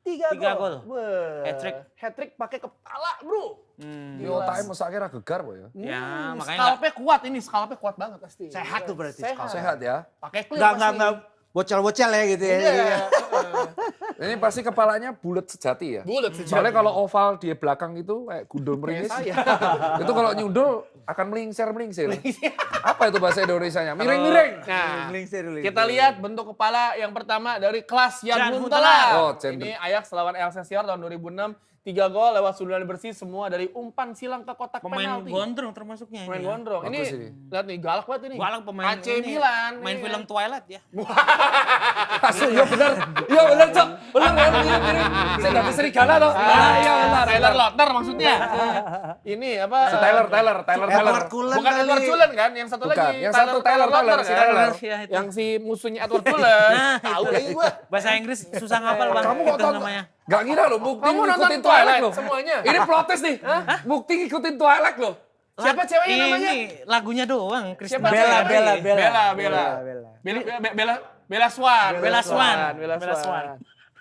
3 3 gol. gol. Hat-trick. Hat-trick pakai kepala, Bro. Yo, time mesaknya ra gegar kok ya. Ya, makanya Scalpnya kuat ini, scalpnya kuat banget pasti. Sehat tuh berarti Sehat. Sehat ya. Pakai klip Enggak bocel-bocel ya gitu ya. Iya. Ini pasti kepalanya bulat sejati ya. Bulat sejati. Soalnya kalau oval di belakang itu kayak gundul meringis. saya. Itu kalau nyundul akan melingsir. Apa itu bahasa Indonesianya? Miring-miring. Nah, Melingsir. kita lihat bentuk kepala yang pertama dari kelas Jan Jan Huntelaar. Huntelaar. Oh, Jan. Ini Ajax lawan Excelsior tahun 2006. 3 gol lewat sundulan bersih semua dari umpan silang ke kotak pemain penalti. gondrong termasuknya. Pemain ini ya. gondrong. Ini Bagus ini. lihat nih galak banget ini. Galak pemain AC ini, Milan. Main ini film kan. Twilight ya. Asli, yo bener. Yo bener, Cok. Bener, mirip-mirip. Saya dari serigala toh. Iya benar. Tyler Lautner maksudnya. Ini apa? Si Tyler. Edward Cullen Bukan kali. Edward Cullen kan? Yang satu Bukan, lagi. yang satu Tyler, Lautner si kan? Tyler. Iya, itu. Yang si musuhnya Edward Cullen. Nah, Tahu itu. lagi gua. Bahasa Inggris susah ngapal Bang. Kamu kok Itu tahu? namanya. Gak ngira loh, Bukti Kamu nonton ngikutin Twilight Twilight loh. semuanya? Ini protes nih. Bukti ngikutin Twilight loh. Siapa ceweknya namanya? Ini lagunya doang. Kristen Siapa? Bella. Bella Swan. Bella Swan. Bella Bella Swan. Swan.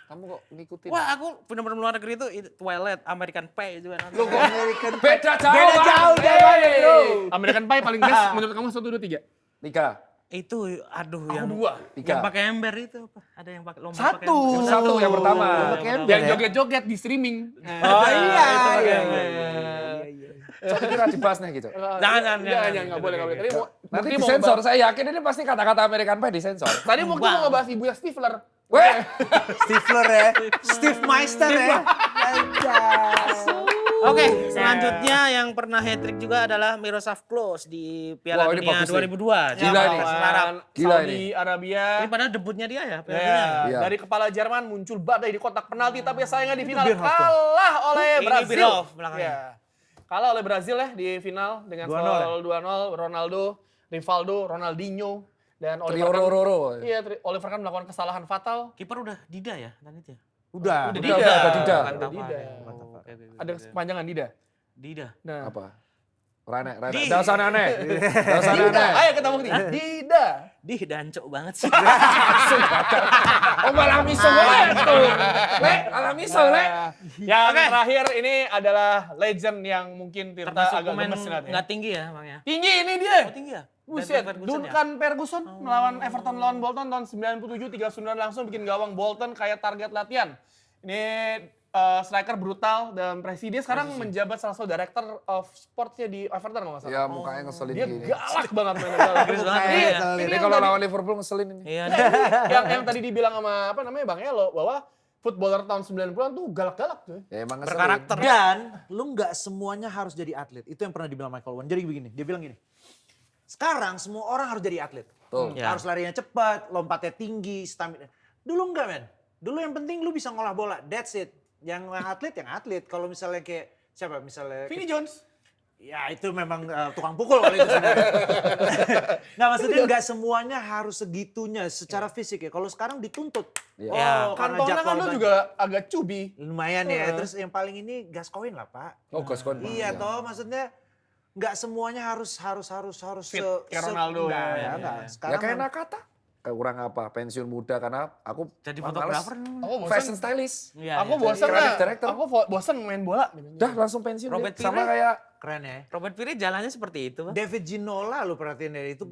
Kamu kok ngikutin? Wah, aku bener-bener luar negeri itu Twilight, American Pie juga nonton. Lu kok beda jauh. Beda Bang. jauh, Hey. jawabannya, bro. American Pie paling best menurut kamu 1, 2, 3? 3. Itu aduh yang 2. yang pakai ember itu apa? Ada yang pakai lomba pakai Satu. ember. Satu yang pertama. Yang joget-joget di streaming. Oh iya. Saya kira dibahas nih gitu. Jangan. Enggak boleh. Tadi Nanti Mukti mau disensor, ngebahas- saya yakin ini pasti kata-kata American Pie disensor. Tadi Mukti mau ngebahas ibunya Stifler. Weh, Stifler ya. Steve Meister ya. Anjas. Oke, selanjutnya yang pernah hat-trick juga adalah Miroslav Klose di Piala Wah, ini Dunia bagus nih. 2002. Gila Sama ini. versi Arab. Gila Saudi Arabia. Ini padahal debutnya dia ya, Piala Ya, Dunia. Iya. dari kepala Jerman muncul badai di kotak penalti tapi sayangnya di final Bierhoff tuh. kalah oleh Ini Brazil. Bierhoff belakangnya. Ya. Kalah oleh Brazil ya di final dengan 2-0 skor 2-0 Ronaldo, Rivaldo, Ronaldinho dan Trio Oliver Roro. Iya, Oliver kan melakukan kesalahan fatal. Kiper udah Dida ya, dan itu ya. Udah. Udah Dida. Bukan Udah Tafa. Dida. Oh, oke. Ada kepanjangan Dida. Dida. Nah. Apa? Rane. Di. Dasar aneh. Dasar Dida. aneh. Ayo kita bukti. Dida. Dih, dancok banget sih. Oh, malah miso boleh tuh. Le, alami miso, Le. Yang Oke. terakhir ini adalah legend yang mungkin Tirta Termasuk agak pemain gemes nih liatnya. nggak tinggi ya, Bang ya. Tinggi ini dia. Oh, tinggi ya? Buset, Duncan Ferguson ya? Duncan Ferguson melawan Everton lawan Bolton tahun 97 3-9 langsung bikin gawang Bolton kayak target latihan. Ini striker brutal dan presiden sekarang menjabat salah satu director of sportsnya di Everton kalau nggak salah. Ya mukanya ngeselin Dia gini. galak banget mainnya. Inggris banget, Ini- iya. ini Ini yang kalau tadi- lawan Liverpool ngeselin ini. Iya. yang tadi dibilang sama Bang Elo bahwa footballer tahun 90-an tuh galak-galak tuh. Ya emang ngeselin. Berkarakter. Dan lu nggak semuanya harus jadi atlet. Itu yang pernah dibilang Michael Owen. Jadi begini, dia bilang gini. Sekarang semua orang harus jadi atlet. Betul. Ya. Harus larinya cepat, lompatnya tinggi, stamina. Dulu enggak, men. Dulu yang penting lu bisa ngolah bola. That's it. Yang atlet. Kalau misalnya kayak siapa? Misalnya Vinnie Jones. ya itu memang tukang pukul kalau itu sebenarnya. Nggak, maksudnya nggak semuanya harus segitunya secara fisik ya. Kalau sekarang dituntut. Iya. Ya. karena Cantona kan jadwal lu banyak. juga agak cubi. Lumayan ya. Terus yang paling ini Gascoigne lah, Pak. Oh, Gascoigne. Iya toh, maksudnya nggak semuanya harus Fit, kayak Ronaldo enggak, ya. enggak. Ya Sekarang kayak Nakata. Kurang apa? Pensiun muda karena aku Jadi males. fotografer. Aku bosan. Fashion stylist. Iya, Aku iya. bosan Creative lah. director. Aku bosan main bola. Dah langsung pensiun. Robert dia. Sama Pires. kayak keren ya. Robert Pires jalannya seperti itu, Bang. David Ginola lu perhatiin deh, itu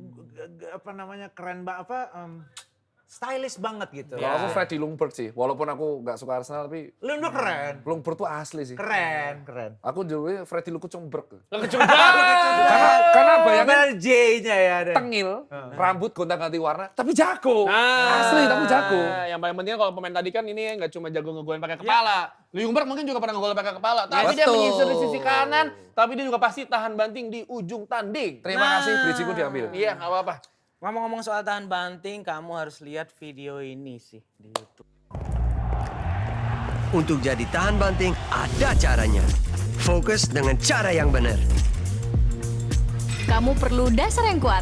apa namanya keren banget, stylish banget gitu. kalau aku Freddy Ljungberg sih. Walaupun aku nggak suka Arsenal tapi Lu udah keren. Ljungberg tuh asli sih. Keren. Aku dulu Freddy Ljungberg. Kecoba. Karena bayangin Ada J-nya ya ada. tengil, rambut gonta-ganti warna, tapi jago. Nah, Asli, tapi jago. Yang paling penting kalau pemain tadi kan ini nggak cuma jago ngegolin pakai kepala. Ljungberg mungkin juga pernah ngegolin pakai kepala. Tapi dia Betul. menyisir di sisi kanan. Tapi dia juga pasti tahan banting di ujung tanding. Terima kasih, bridging-ku diambil. Iya, nggak apa-apa. Ngomong-ngomong soal tahan banting, kamu harus lihat video ini sih di YouTube. Untuk jadi tahan banting, ada caranya. Fokus dengan cara yang benar. Kamu perlu dasar yang kuat.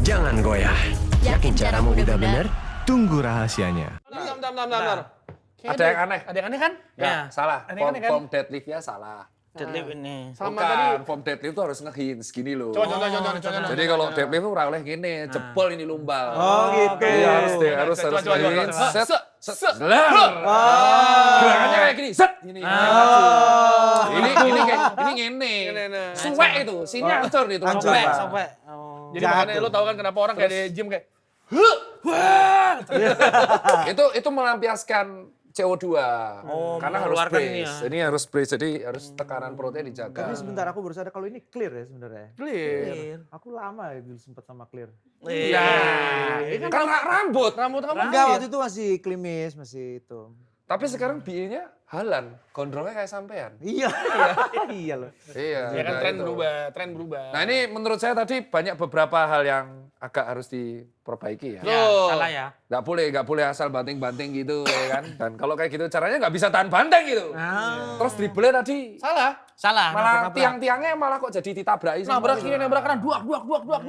Jangan goyah. Yakin caramu udah benar? Tunggu rahasianya. Bentar. Kayaknya Ada yang aneh. Ada yang aneh kan? Nggak, Ya. salah. Ada yang aneh kan? Form deadlift-nya salah. Deadlift ini. Sama Bukan, tadi. form deadlift itu harus nge-hinge gini loh. Contoh. Jadi kalau deadlift itu ora oleh gini, jebol ini lumbal. Oh gitu. Iya, harus Coba. nge-hinge. Set, Set. set, lar. Gerakannya kayak gini, set. Ini. Ini ngene. Ngene. Suwek itu, sini hancur itu. Hancur, Sobek, Pak. sobek. Oh. Jadi makanya lu tahu kan kenapa orang kayak di gym kayak Itu melampiaskan CO2. Karena harus mengeluarkan brace. ini ya. Ini harus brace, jadi harus tekanan perutnya dijaga. Tapi sebentar aku baru sadar kalau ini clear ya sebenarnya. clear. Aku lama ya dulu sempat sama clear. Iya. Kan rambut. Rambut kamu Enggak, waktu itu masih klimis, masih itu. Tapi sekarang BI-nya Halan, gondrongnya kayak sampean. Iya. Iya loh. Iya. Ya kan nah tren itu. berubah. Nah ini menurut saya tadi banyak beberapa hal yang agak harus diperbaiki ya. Ya, Loh. salah ya. Nggak boleh asal banting-banting gitu ya kan. Dan kalau kayak gitu caranya nggak bisa tahan banting gitu. Terus dribble tadi Salah. Salah. malah nabrak-nabrak. tiang-tiangnya malah kok jadi ditabraki Nabrak gitu. kiri, nabrak kanan, duak.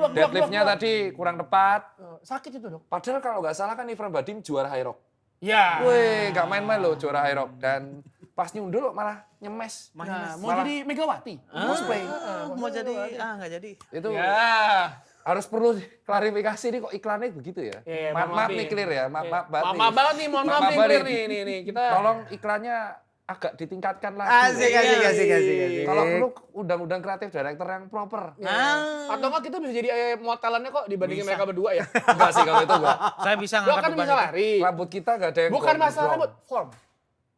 Deadliftnya tadi kurang tepat. Sakit itu dong. Padahal kalau nggak salah kan Irfan Bahdim juara High Rock. Ya. Wih, nggak main-main loh juara High Rock. Dan pas nyundul malah nyemes. Nah, mau Malah- jadi Megawati. Cosplay. Mau jadi, nggak jadi. Itu Ya. harus perlu klarifikasi nih kok iklannya begitu ya. Iya, maaf maaf nih nih. clear ya. Maaf banget Maaf banget nih, mohon maaf nih banget clear nih. Kita Tolong iklannya agak ditingkatkan lagi. Asik. Kalau perlu undang-undang kreatif director yang proper. atau enggak kita bisa jadi motelannya kok dibandingin mereka berdua ya. Enggak sih kalau itu enggak. Saya bisa Lo ngangkat kan beban bisa itu. lari. Rambut kita enggak ada yang Bukan gondrong. masalah rambut, form.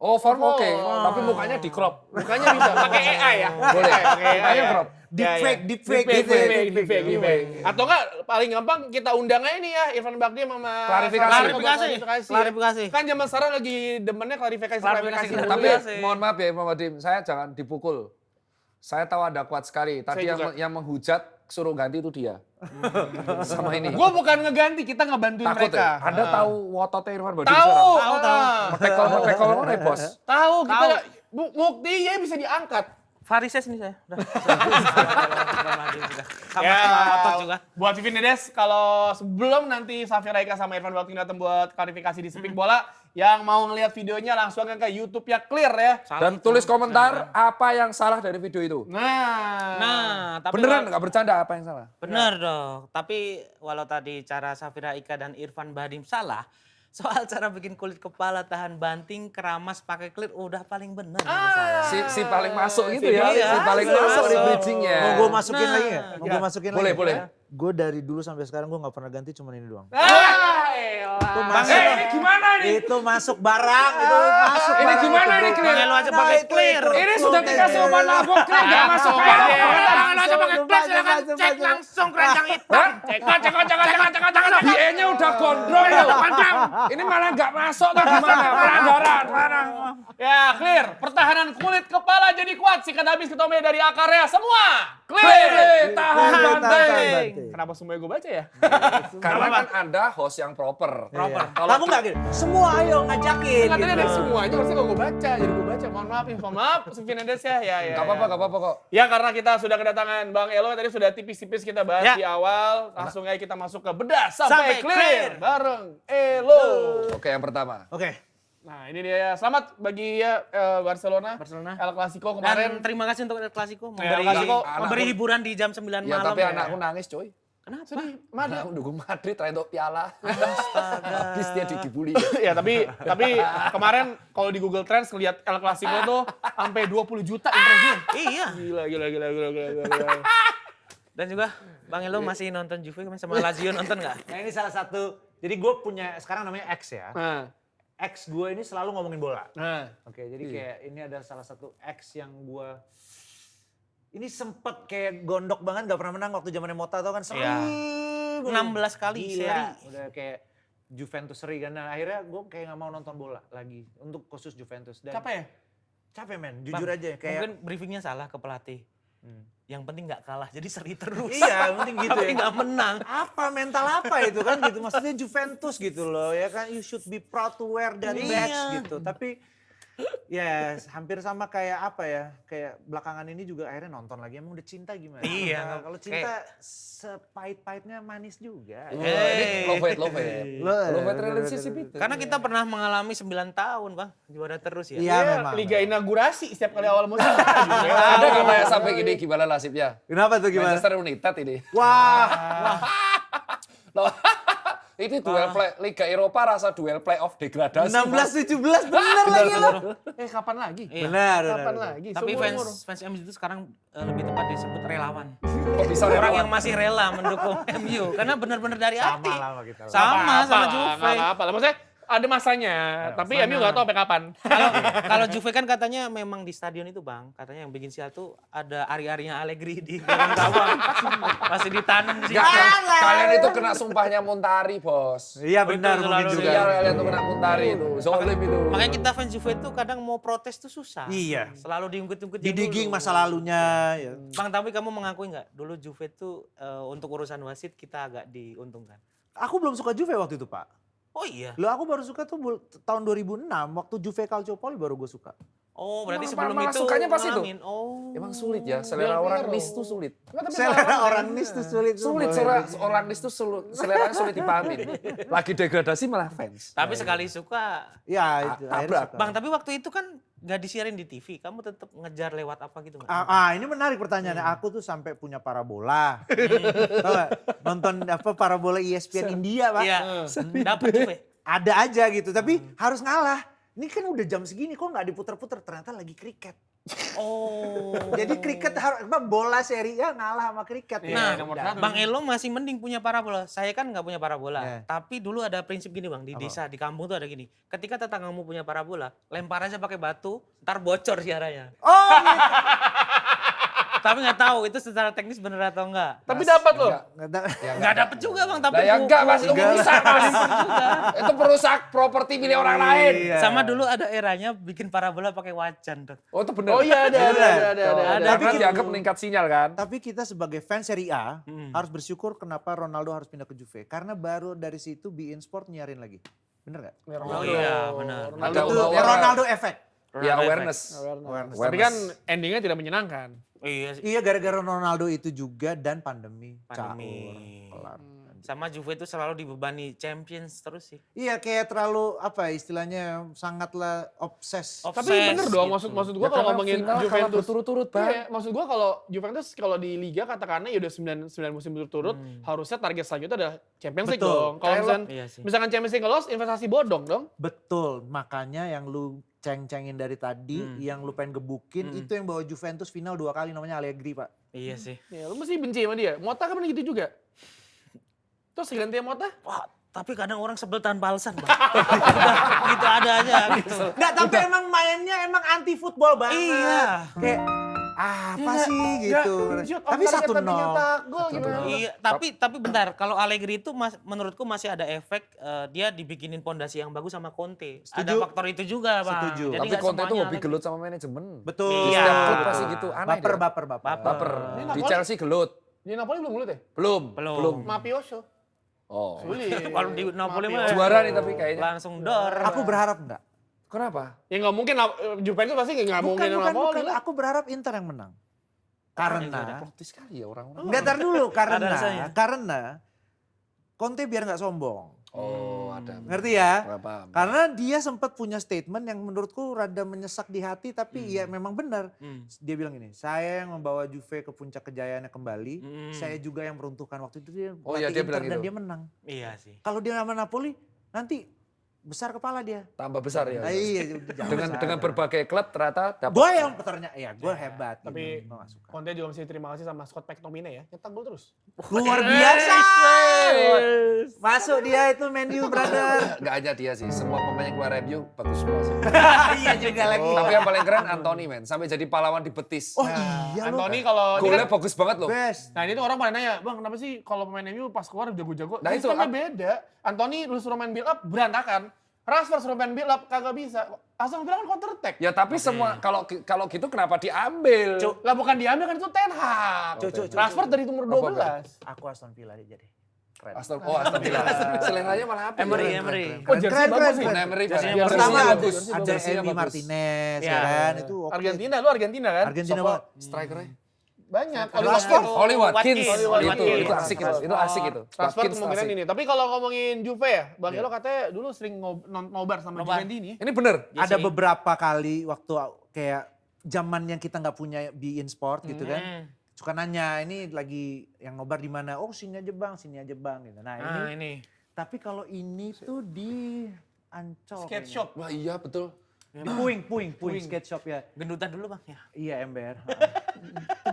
Oh, form oke. Oh. Tapi mukanya di crop. Mukanya bisa pakai AI ya. Boleh. Pakai AI Mukanya ya. crop. Deepfake. Deepfake. Atau enggak paling gampang kita undang aja nih ya Irfan Bahdim sama Klarifikasi. Kan zaman sekarang lagi demennya klarifikasi. Klarifikasi. Tapi Iya. mohon maaf ya Imam Bahdim, saya jangan dipukul. Saya tahu Anda kuat sekali. Tadi Saya juga. yang menghujat suruh ganti itu dia. Sama ini. Gue bukan ngeganti, kita ngebantuin Takut mereka. ya? Anda tahu wototnya Irfan Bahdim Tahu. sekarang? Metekol mana ya, Bos? Tahu kita buktinya bisa diangkat. Varises nih saya. Udah. Sama Ya, otot juga. buat Vivi Nedes, kalau sebelum nanti Safira Ika sama Irfan Bahdim datang buat klarifikasi di Speak Bola, yang mau ngelihat videonya langsung ke YouTube-nya Clear ya. Dan tulis komentar apa yang salah dari video itu. Nah, Tapi Beneran nggak bercanda apa yang salah? bener dong. Tapi walau tadi cara Safira Ika dan Irfan Bahdim salah, soal cara bikin kulit kepala tahan banting, keramas pakai clear udah paling bener. menurut saya. Si paling masuk gitu Si ya. paling Si paling masuk di bridgingnya. Mau gue masukin Nah, lagi nggak? Mau gue masukin Boleh, lagi? boleh. Gue dari dulu sampai sekarang gue nggak pernah ganti, cuma ini doang. Ah, Itu masuk. ini gimana ini? Itu masuk barang, itu masuk Ini barang gimana itu, ini, bro. Clear? Bang Elo aja pakai clear. Ini sudah dikasih umpan lambung, Clear nggak masuk. Jangan Ayo. aja pakai clear, silakan cek langsung keranjang hitam. Jangan. BE-nya udah gondrong loh. Ini malah nggak masuk tuh gimana? Pelanggaran. Ya, Clear. Pertahanan kulit kepala jadi kuat. Sikat habis ketombe dari akarnya. Semua clear. Tahan banting. Kenapa semuanya gue baca ya? Karena kan Anda host yang proper. Kamu nggak gitu? Semua ayo ngajakin. Katanya gitu. dari semuanya harusnya kalau gue baca. Jadi gue baca. Mohon maaf, Sufyan Endes ya. Ya. Gak apa-apa kok. Ya karena kita sudah kedatangan Bang Elo. Tadi sudah tipis-tipis kita bahas Ya. di awal. Langsung aja kita masuk ke bedah sampai Sampai clear. clear. Bareng Elo. Oke, yang pertama. Oke. Nah ini dia. Selamat bagi ya Barcelona. El Clasico kemarin. Dan terima kasih untuk El Clasico El Clasico, memberi hiburan di jam 9 Ya malam. tapi anakku nangis coy. Kenapa? Anakku dukung Madrid terakhir untuk piala. Habis dia dibully. Ya tapi kemarin kalau di Google Trends lihat El Clasico tuh sampai 20 juta impression. Iya. Gila. Dan juga Bang Elo masih nonton Juve sama Lazio nonton nggak? Nah ini salah satu, jadi gue punya, sekarang namanya X ya. Nah, X gue ini selalu ngomongin bola. nah. Oke, jadi kayak ini ada salah satu X yang gue, ini sempet kayak gondok banget, gak pernah menang waktu zamannya Mota tau kan. Seri. Iya. mulu. 16 kali Gila, seri. udah kayak Juventus seri kan. Nah akhirnya gue kayak gak mau nonton bola lagi, untuk khusus Juventus. Dan Capek ya? Capek men, jujur Bang, aja. Kayak, Mungkin briefingnya salah ke pelatih. Yang penting nggak kalah, jadi seri terus. iya penting gitu Tapi ya. nggak menang. Apa mental apa itu kan gitu, maksudnya Juventus gitu loh ya kan, you should be proud to wear that badge Iya. gitu. Tapi ya hampir sama kayak apa ya, kayak belakangan ini juga akhirnya nonton lagi, emang udah cinta gimana? Iya, Nah, kalau cinta sepahit-pahitnya manis juga. Ini love it. Love it relationship itu. Karena kita pernah mengalami 9 tahun, Bang. Juara terus ya. Iya memang. Liga inaugurasi setiap kali awal musim. Ada katanya sampai gini gimana nasibnya? Kenapa tuh gimana? Manchester United ini. Wah, Loh, itu duel play Liga Eropa rasa duel playoff degradasi. 16-17 bener lagi lo. Kapan lagi? Iya. Benar, Kapan lagi? Tapi Seumur-umur. fans MU itu sekarang lebih tepat disebut relawan. Kok bisa Orang relawan? yang masih rela mendukung MU karena benar-benar dari Sama hati. lah sama kita. Sama Apa-apa, Juve. nggak apa-apa lah. Maksudnya ada masanya, tapi MU nggak tahu sampai kapan. Kalau Juve kan katanya memang di stadion itu, Bang. Katanya yang bikin sial tuh ada ari-arinya Allegri di dalam gawang. Masih ditanam di situ. Enggak, kalian itu kena sumpahnya Montari, Bos. Iya benar Betul, mungkin selalu juga. Iya, kalian tuh kena Montari itu. Zolim itu. Makanya kita fans Juve itu kadang mau protes tuh susah. Iya. Selalu diungkit-ungkit Didigging dulu. masa lalunya. Ya. Bang, tapi kamu mengakui nggak? Dulu Juve tuh untuk urusan wasit kita agak diuntungkan. Aku belum suka Juve waktu itu Pak. Oh iya? Lo aku baru suka tuh tahun 2006 waktu Juve Calciopoli baru gue suka. Oh berarti Malah- sebelum malah itu sukanya pas itu? ngalamin. Oh. Emang sulit ya, selera Del orang Piero. nis tuh sulit. Nggak, tapi Selera orang nis tuh sulit. Sulit, orang nis tuh selera sulit dipahamin. Lagi degradasi malah fans. Tapi sekali suka. Ya itu. akhirnya Tabrak. suka. Bang, tapi waktu itu kan nggak disiarin di TV. Kamu tetap ngejar lewat apa gitu nggak? Ini menarik pertanyaannya. Aku tuh sampai punya parabola. Tahu nggak? Nonton apa parabola ESPN India Pak. Iya. Dapat Juve. Ada aja gitu, tapi harus ngalah. Ini kan udah jam segini kok nggak diputer-puter, ternyata lagi kriket. Oh. Jadi kriket harus bola Serie A ngalah sama kriket. Iya, Nah, nomor udah. satu. Bang Elo masih mending punya parabola. Saya kan nggak punya parabola. Iya. Tapi dulu ada prinsip gini Bang, di Apa? desa, di kampung tuh ada gini. Ketika tetanggamu punya parabola, lempar aja pakai batu, ntar bocor siarannya. Oh, gitu. Tapi nggak tahu itu secara teknis bener atau enggak. Tapi dapat loh. Nggak dapet juga Bang, tapi Nah ya enggak mas, itu merusak mas. juga. Itu merusak properti milik orang lain. Iya. Sama dulu ada eranya bikin parabola pakai wajan tuh. Oh itu bener. Oh iya ada. Karena Tapi dianggap meningkat sinyal kan. Tapi kita sebagai fans Serie A harus bersyukur kenapa Ronaldo harus pindah ke Juve. Karena baru dari situ beIN Sport nyiarin lagi. Bener gak? Oh iya, benar. Ronaldo. Ada Itu untungnya. Ronaldo effect. Ya awareness. Tapi kan endingnya tidak menyenangkan. Iya sih. Iya gara-gara Ronaldo itu juga dan pandemi. Pandemi. Caur, kelar. Sama Juve itu selalu dibebani Champions terus sih. Iya kayak terlalu apa ya, istilahnya sangatlah obses. Tapi bener dong, maksud gua Ya, kalau karena ngomongin final kalah Juventus berturut-turut, Bang. Iya, maksud gua kalau Juventus kalau di liga katakannya ya udah 9 musim berturut-turut, harusnya target selanjutnya adalah Champions League Betul. dong. Kalau Iya sih. misalkan Champions League lolos, investasi bodong dong. Betul, makanya yang lu ceng-cengin dari tadi, yang lu pengen gebukin, itu yang bawa Juventus final 2 kali namanya Allegri Pak. Iya sih. Ya, lu mesti benci sama dia. Mota kan pernah gitu juga. Terus ganti Mota? Wah, Tapi kadang orang sebel tanpa alasan, Bang. Udah, gitu ada aja gitu. Enggak, tapi emang mainnya emang anti football banget. Iya. Kayak apa sih gitu. Tapi 1-0. Gol gimana? Iya, tapi bentar, kalau Allegri itu menurutku masih ada efek dia dibikinin pondasi yang bagus sama Conte. Ada Setuju. faktor itu juga, Bang. Setuju. Jadi Tapi nggak Conte itu semuanya hobi Allegri. gelut sama manajemen. Betul. Di Iya. setiap klub pasti gitu. Aneh dia. Baper. Baper. Ini Di Napoli- Chelsea gelut. Di Napoli belum mulut ya? Belum. Mafioso. Oh. Sulit. Kalau di Napoli mah Juara nih tapi kayaknya. langsung dor. Aku berharap enggak. Kenapa? Ya nggak mungkin, Juventus pasti nggak mungkin Napoli lah. Aku berharap Inter yang menang. Karena Protes sekali ya orang-orang. enggak, tar dulu, Ada rasanya. karena Conte biar nggak sombong. Oh, ada. Ngerti ya? Paham. Karena dia sempat punya statement yang menurutku rada menyesak di hati, tapi ya memang benar. Dia bilang gini, saya yang membawa Juve ke puncak kejayaannya kembali, saya juga yang meruntuhkan waktu itu dia Oh iya, pelatih dia bilang Inter dan gitu. dia menang. Iya sih. Kalau dia sama Napoli, nanti besar kepala dia. Tambah besar ya. Iya, Dengan berbagai klub ternyata dapat. gue yang ternyata, ya gue hebat. Tapi Gua nggak suka. Conte juga mesti terima kasih sama Scott McTominay ya. Nyetak gol terus. Luar biasa. Masuk dia itu menu brother. Nggak aja dia sih, semua pemain yang keluar MU bagus semua sih. Iya juga lagi. Tapi yang paling keren Anthony men, sampai jadi pahlawan di Betis. Oh iya loh. Anthony kalau ini Golnya kan, bagus banget loh. Best. nah ini tuh orang pada nanya, Bang kenapa sih kalau pemain MU pas keluar jago-jago? Nah, itu, Sistemnya beda. Anthony lu suruh main build up berantakan. Rashford suruh main build up kagak bisa. Aston Villa kan counter attack. Ya tapi semua kalau gitu kenapa diambil? Lah bukan diambil kan itu Ten Hag. Rashford dari umur 12. Aku Aston Villa aja deh. Keren. Aston Villa. Seleranya malah apa? Emery. Oh, jersey bagus sih. Emery Jersey pada- Pertama jersey bagus. jersey Ada bagusnya Emi bagus. Martinez, Ya. ya kan? Itu oke. Argentina, lu Argentina kan? Argentina Siapa banget. strikernya? Banyak. Rashford. Oli Watkins. Watkins. Itu asik itu. Itu asik itu. Rashford Watkins kemungkinan asik. ini. Tapi kalau ngomongin Juve ya, Bang Elo katanya dulu sering nobar sama Nobar. Juventus. Ini bener. Ada sih. beberapa kali waktu kayak zaman yang kita nggak punya Be In Sport gitu kan. Suka nanya, ini lagi yang nobar di mana? Oh sini aja bang, gitu. Nah ini, ini. tapi kalau ini tuh di Ancol. Skate kayaknya. shop. Wah iya betul. Di Puing, skate shop ya. Gendutan dulu, Bang ya. Iya ember.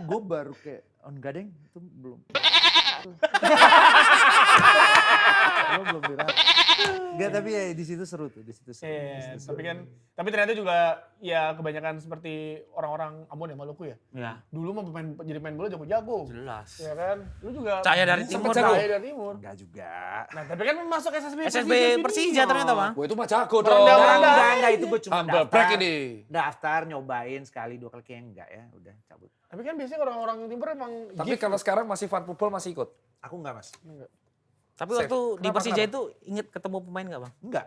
Gue baru kayak, oh enggak deng, itu belum. Lo belum dirasa. Enggak, tapi ya di situ seru tuh, di situ seru. Iya, tapi ternyata juga ya kebanyakan seperti orang-orang Ambon ya, Maluku ya. Ya, Dulu mau jadi main bola jago-jago. jelas. Ya kan? Lu juga Cahaya dari sempet timur, cahaya Bang. dari timur. Enggak juga. Nah, tapi kan masuk SSB SSB Persija ternyata, Bang. Wah itu mah jago dong. Merendah-merendah. Enggak, itu gue cuma Humble brag ini. Daftar, nyobain sekali, 2 kali kayak enggak ya, udah cabut. Tapi kan biasanya orang-orang timur emang Tapi kalau sekarang masih fan football masih ikut. Aku enggak mas. Tapi Safe. waktu di Kenapa, Persija itu inget ketemu pemain nggak, Bang? Enggak.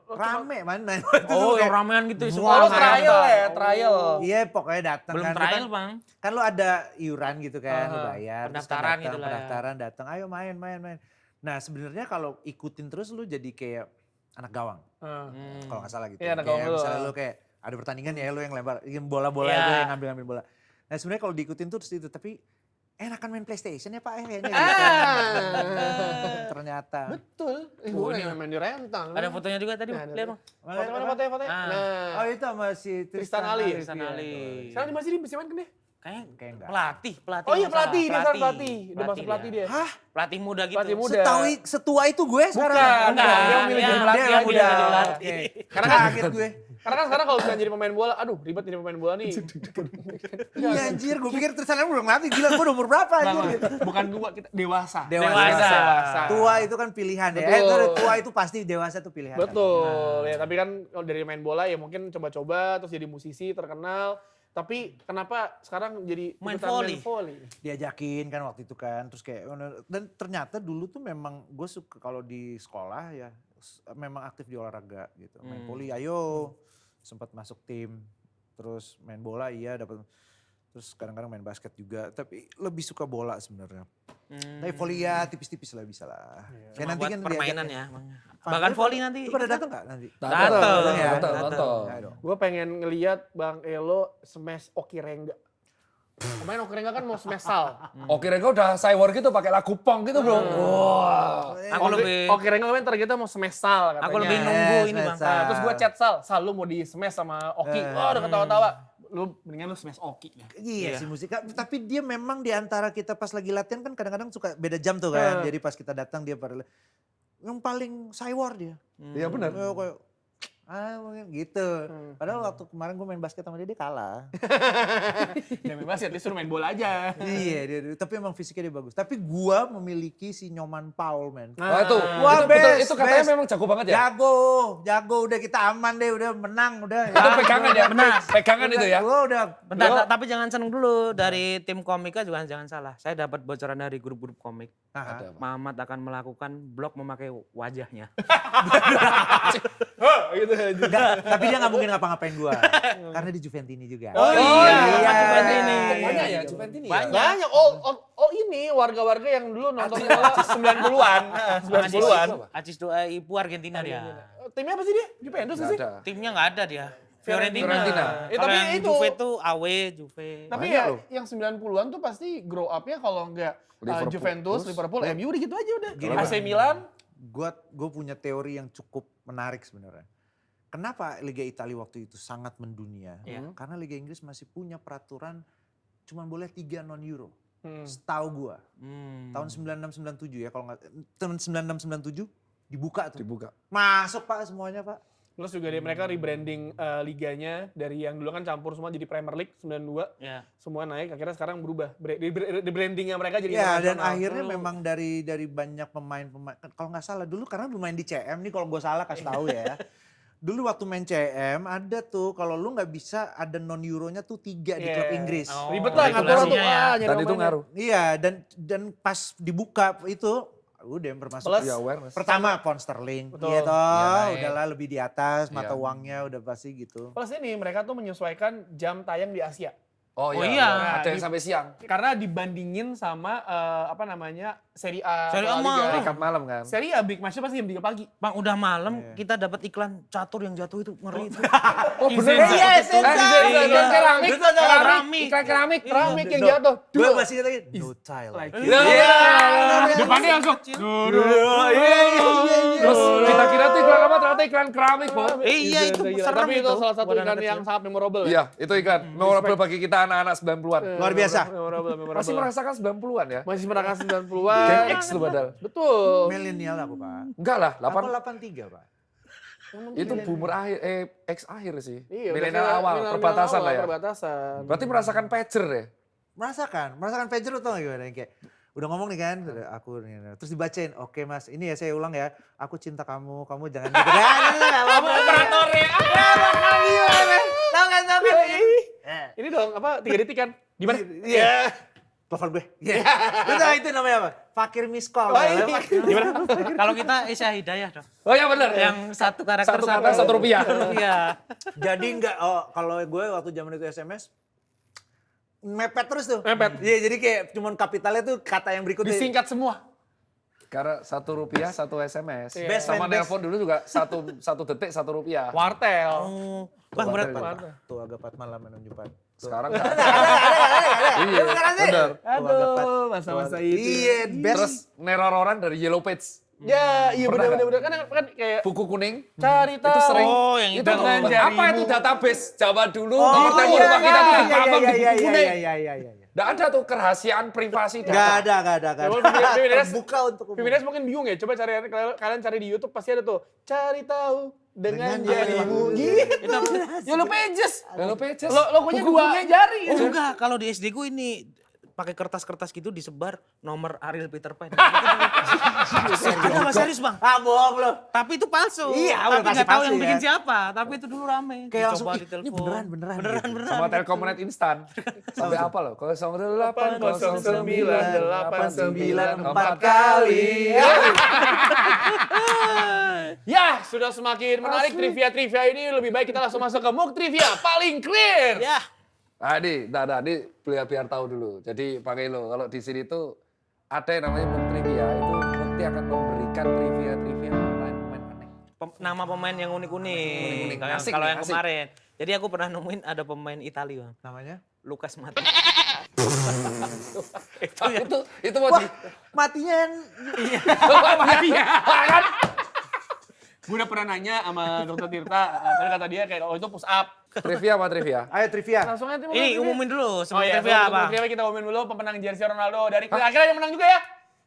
Rame mana. Oh, yang ramean gitu. Oh, semua trial ya, trial. Iya pokoknya datang. Belum kan. trial, Kan- Bang. Kan lo ada iuran gitu kan, lo bayar. terus kan Pendaftaran datang, gitu lah ya. Pendaftaran datang, ayo main. Nah sebenarnya kalau ikutin terus lo jadi kayak anak gawang. Kalau nggak salah gitu. Iya, anak Kayak gawang dulu. misalnya lo kayak ada pertandingan ya lo yang lempar bola-bola Iya. gue yang ngambil bola. Nah sebenarnya kalau diikutin terus itu, tapi enakan main PlayStation ya Pak kayaknya gitu. Ternyata. Betul. Gue yang main di rentang. Ada fotonya juga tadi, Bang. Nah, Lihat, Bang. Fotonya. Ah. Nah, Oh itu sama si Tristan Ali. Tristan iya. Ali. sekarang di masih main kan deh? Kayaknya Kayak enggak. pelatih. Oh iya nggak salah. pelatih, dia sekarang pelatih. Udah masuk pelatih dia. Hah? Pelatih muda gitu. Pelatih muda. Setua itu gue sekarang. Bukan, Enggak, dia memilih dia jadi pelatih Dia lagi. yang udah jadi pelatih. oke. Karena kan- Kaget gue. Karena kan sekarang kalau misalnya jadi pemain bola, aduh ribet jadi pemain bola nih. Iya anjir, gue pikir Tristan Ali belum ngelatih. Gila, gue udah umur berapa Nggak, anjir? bukan dua, kita dewasa. Dewasa. Tua itu kan pilihan ya. Betul. Tua itu pasti dewasa tuh pilihan. Betul. Ya, tapi kan kalau dari main bola ya mungkin coba-coba terus jadi musisi terkenal. Tapi kenapa sekarang jadi Main ikutan volley. Diajakin kan waktu itu kan. Terus kayak, dan ternyata dulu tuh memang gue suka kalau di sekolah ya. Memang aktif di olahraga gitu. Main volley ayo. Sempat masuk tim. Terus main bola iya dapat. Terus kadang-kadang main basket juga. Tapi lebih suka bola sebenarnya. Tapi volley ya tipis-tipis lah bisa lah. Ya, Cuma buat kan permainan diajakin. ya, Bang. Bahkan volley nanti. Lu pada datang gak nanti? Datang. Ya, Nonton. Ayo dong. Gue pengen ngeliat Bang Elo smash Okirenga. Kemarin Okirenga kan mau smash Sal. Oke, Rego udah cyber gitu pakai lagu punk gitu bro. Wah. Aku lebih Okirenga kemarin ternyata mau smash Sal katanya. aku lebih nunggu ini, Bang. Sal. Terus gue chat Sal lu mau di smash sama Oki. Oh udah ketawa-tawa. Lu mendingan lu smash Oki. Iya sih musik. Tapi dia memang di antara kita pas lagi latihan kan kadang-kadang suka beda jam tuh kan. Jadi pas kita datang dia pada yang paling cywar dia. Iya benar. Kayak, mungkin gitu. Padahal waktu kemarin gue main basket sama dia kalah. Ya bebas ya, dia suruh main bola aja. Iya, tapi emang fisiknya dia bagus. Tapi gue memiliki si Nyoman Paul, men. Oh itu, Wah, betul, itu katanya best. memang jago banget ya? Jago, udah kita aman deh, udah menang, udah. Itu pegangan ya? Benar. Pegangan itu ya? Gue udah. Bentar, tapi jangan seneng dulu. Dari tim komika juga jangan salah. Saya dapat bocoran dari grup-grup komik. Ada, Pak. Mamat akan melakukan blog memakai wajahnya. Gitu aja. Enggak, tapi dia gak mungkin ngapa-ngapain gue. Karena di Juventini juga. Oh iya, Juventini. Banyak ya Juventini ya? Banyak. Oh ini warga-warga yang dulu nonton bola 90-an. 90-an. Acis doa Ipu Argentina dia. Timnya apa sih dia? Juventus Nggak sih? ada. Timnya nggak ada dia. Fiorentina. Fiorentina. Ya, Kalau tapi yang itu- Juve tuh AW, Juve. Tapi Banyak ya loh. yang 90-an tuh pasti grow up-nya kalau enggak Liverpool. Juventus, Terus? Liverpool, MU udah gitu aja udah. Gini, AC Milan. Gue punya teori yang cukup menarik sebenarnya. Kenapa Liga Italia waktu itu sangat mendunia? Iya. Karena Liga Inggris masih punya peraturan cuma boleh 3 non-euro. Hmm. Setahu gue. Tahun 96-97 ya kalau nggak, tahun 96-97 dibuka tuh. Dibuka. Masuk Pak semuanya Pak. Terus juga mereka rebranding liganya dari yang dulu kan campur semua jadi Premier League 92. Ya. Semua naik, akhirnya sekarang berubah. Rebrandingnya mereka jadi Ya dan internasional. akhirnya memang dari banyak pemain-pemain, kalau nggak salah dulu karena lu main di CM nih kalau gue salah kasih tahu ya. Dulu waktu main CM ada tuh kalau lu nggak bisa ada non-euronya tuh 3 di klub Yeah. Inggris. Oh, Ribet lah ngatur tuh. regulasinya ya. Nyari Dan itu pemainnya. ngaruh. Iya dan pas dibuka itu udah termasuk Plus, Ya awareness. pertama pound sterling, Betul. gitu, Iya, naik. udahlah lebih di atas, mata Iya. uangnya udah pasti gitu. Plus ini mereka tuh menyesuaikan jam tayang di Asia. Oh Oh iya, iya. ada yang sampai siang. Karena dibandingin sama apa namanya Serie A. Serie A atau La Liga. mah. Recap malam kan. Serie A big match pasti jam 3 pagi. Bang udah malam Iya. kita dapat iklan catur yang jatuh itu ngeri itu. Oh bener. Isenza. Iya, Isenza. Iya. Keramik, Itu ada keramik, keramik. iklan keramik, keramik yang No, jatuh. Gue masih ingat lagi, no child. Like Iya. Depannya langsung. Terus kita kira tuh iklan apa ternyata iklan keramik, Bo. Iya itu serem Tapi itu salah satu buat iklan anak yang kecil. sangat memorable. Iya, itu iklan. Memorable bagi kita anak-anak 90-an. Luar biasa. Memorable. Masih merasakan 90-an ya? Masih merasakan Gen 90-an. X lu padahal. Betul. Milenial aku Pak. Enggak lah, Aku 8 83 Pak. itu boomer akhir, X akhir sih. Iya, Milenial udah awal, milenial perbatasan awal, lah ya. Perbatasan. Berarti merasakan pager ya? Merasakan pager lu tau gak gimana yang kayak udah ngomong nih kan, aku terus dibacain, oke mas, ini ya saya ulang ya, aku cinta kamu, kamu jangan gitu. Kamu operatornya. Tau kan? Ini dong apa 3 detik kan? Di mana? Iya. Telepon gue. Iya. Itu namanya apa? Fakir miss call. Gimana? Kalau kita Isya Hidayah dong. Oh ya benar. Yang satu karakter Satu kata, Rp1. Iya. Jadi enggak, kalau gue waktu zaman itu SMS, mepet terus tuh. Mepet. Iya, jadi kayak cuman kapitalnya tuh kata yang berikutnya. Disingkat semua. Karena Rp1 1 SMS. Iya. Sama Best. nelpon dulu juga satu detik Rp1. Wartel. Oh, Bang berat Bang. Tuh agak 4 malam menuju 4. Sekarang nggak ada. Iya, benar. Aduh, masa-masa itu. Iya, best. Terus neror orang dari Yellow Page. Ya, iya Pernah benar-benar kan kayak Buku kuning. cari tahu. Itu sering. Oh, yang Itu itu. dengan apa jarimu. itu database Jawa dulu, Oh, nomor telepon rumah kita tuh apa di buku kuning. Iya. Nggak ada tuh kerahasiaan privasi Gak data. ada. Feminis Terbuka untuk umum. Feminis mungkin bingung ya. Coba kalian cari di YouTube pasti ada tuh. Cari tahu dengan Dengan jarimu. jarimu. Gitu. Yellow Pages. Yellow Pages. Logonya dua jari. Oh enggak, kalau di SD gue ini pakai kertas-kertas gitu disebar nomor Ariel Peter Pan. Ada Mas serius Bang. Ah, bohong lo. Tapi itu palsu. Iya, tapi udah nggak pasti tahu yang palsu bikin ya. siapa. Tapi itu dulu rame. Kayak langsung, Dicoba ih, ini ditelepon. beneran. Beneran. Sama Telkomnet instan. Sampai apa loh? 08 09 4 kali. Ya, sudah semakin menarik trivia-trivia ini. Lebih baik kita langsung masuk ke MOOC Trivia paling clear. Ya. Adi, biar tahu dulu. Jadi pakai lo, kalau di sini tuh ada yang namanya MOOC Trivia, itu Mukti akan memberikan trivia-trivia pemain-pemain aneh. Nama pemain yang unik-unik. Unik-unik. Asik Kalau nih, yang asik. kemarin. Jadi aku pernah nemuin ada pemain Italia Bang. Namanya? Lucas Mati. Itu mau di... Matinya kan? Gue udah pernah nanya sama Dr. Tirta, tadi kata dia kayak oh itu push up. Trivia apa trivia? Ayo trivia. Langsung aja Ini umumin dulu Oh sebelum iya, trivia sebelum Bang. trivia kita umumin dulu pemenang jersey Ronaldo dari akhirnya yang menang juga ya.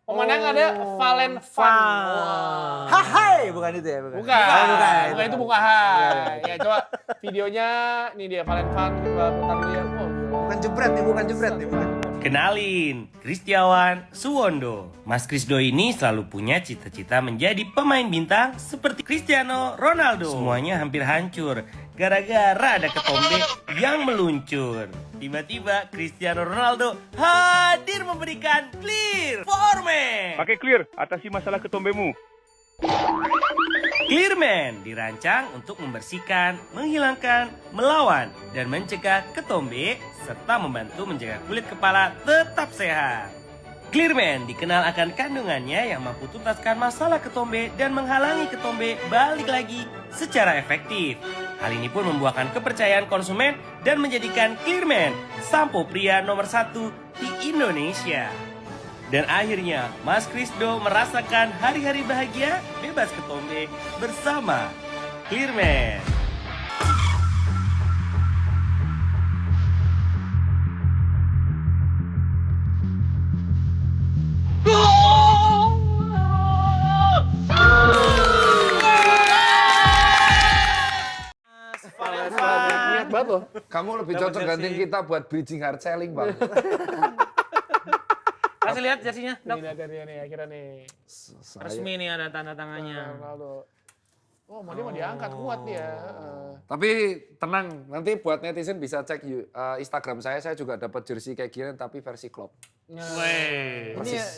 Pemenang ada Valen Van. Hai, bukan itu ya? Bukan. Bukan itu Bung Ahai. Ya coba videonya, ini dia Valen Van, kita putar dulu ya. Oh, gila. Bukan jebret nih, bukan jebret nih. Bukan. Kenalin, Kristiawan Suwondo. Mas Krisdo ini selalu punya cita-cita menjadi pemain bintang seperti Cristiano Ronaldo. Semuanya hampir hancur gara-gara ada ketombe yang meluncur. Tiba-tiba Cristiano Ronaldo hadir memberikan clear format. Pakai clear, atasi masalah ketombemu. Clearman dirancang untuk membersihkan, menghilangkan, melawan, dan mencegah ketombe serta membantu menjaga kulit kepala tetap sehat. Clearman dikenal akan kandungannya yang mampu tuntaskan masalah ketombe dan menghalangi ketombe balik lagi secara efektif. Hal ini pun membuahkan kepercayaan konsumen dan menjadikan Clearman sampo pria nomor 1 di Indonesia. Dan akhirnya, Mas Krisdo merasakan hari-hari bahagia bebas ketombe bersama Clearman. Niat banget loh. Kamu lebih cocok gantiin kita buat bridging hard selling, Bang. Kasih lihat jersinya, Dok. Ini dia nih akhirnya nih. Resmi nih ada tanda tangannya. Ronaldo. Oh, mau dia mau diangkat kuat dia. Tapi tenang, nanti buat netizen bisa cek Instagram saya juga dapat jersey kayak gini tapi versi klub. Weh.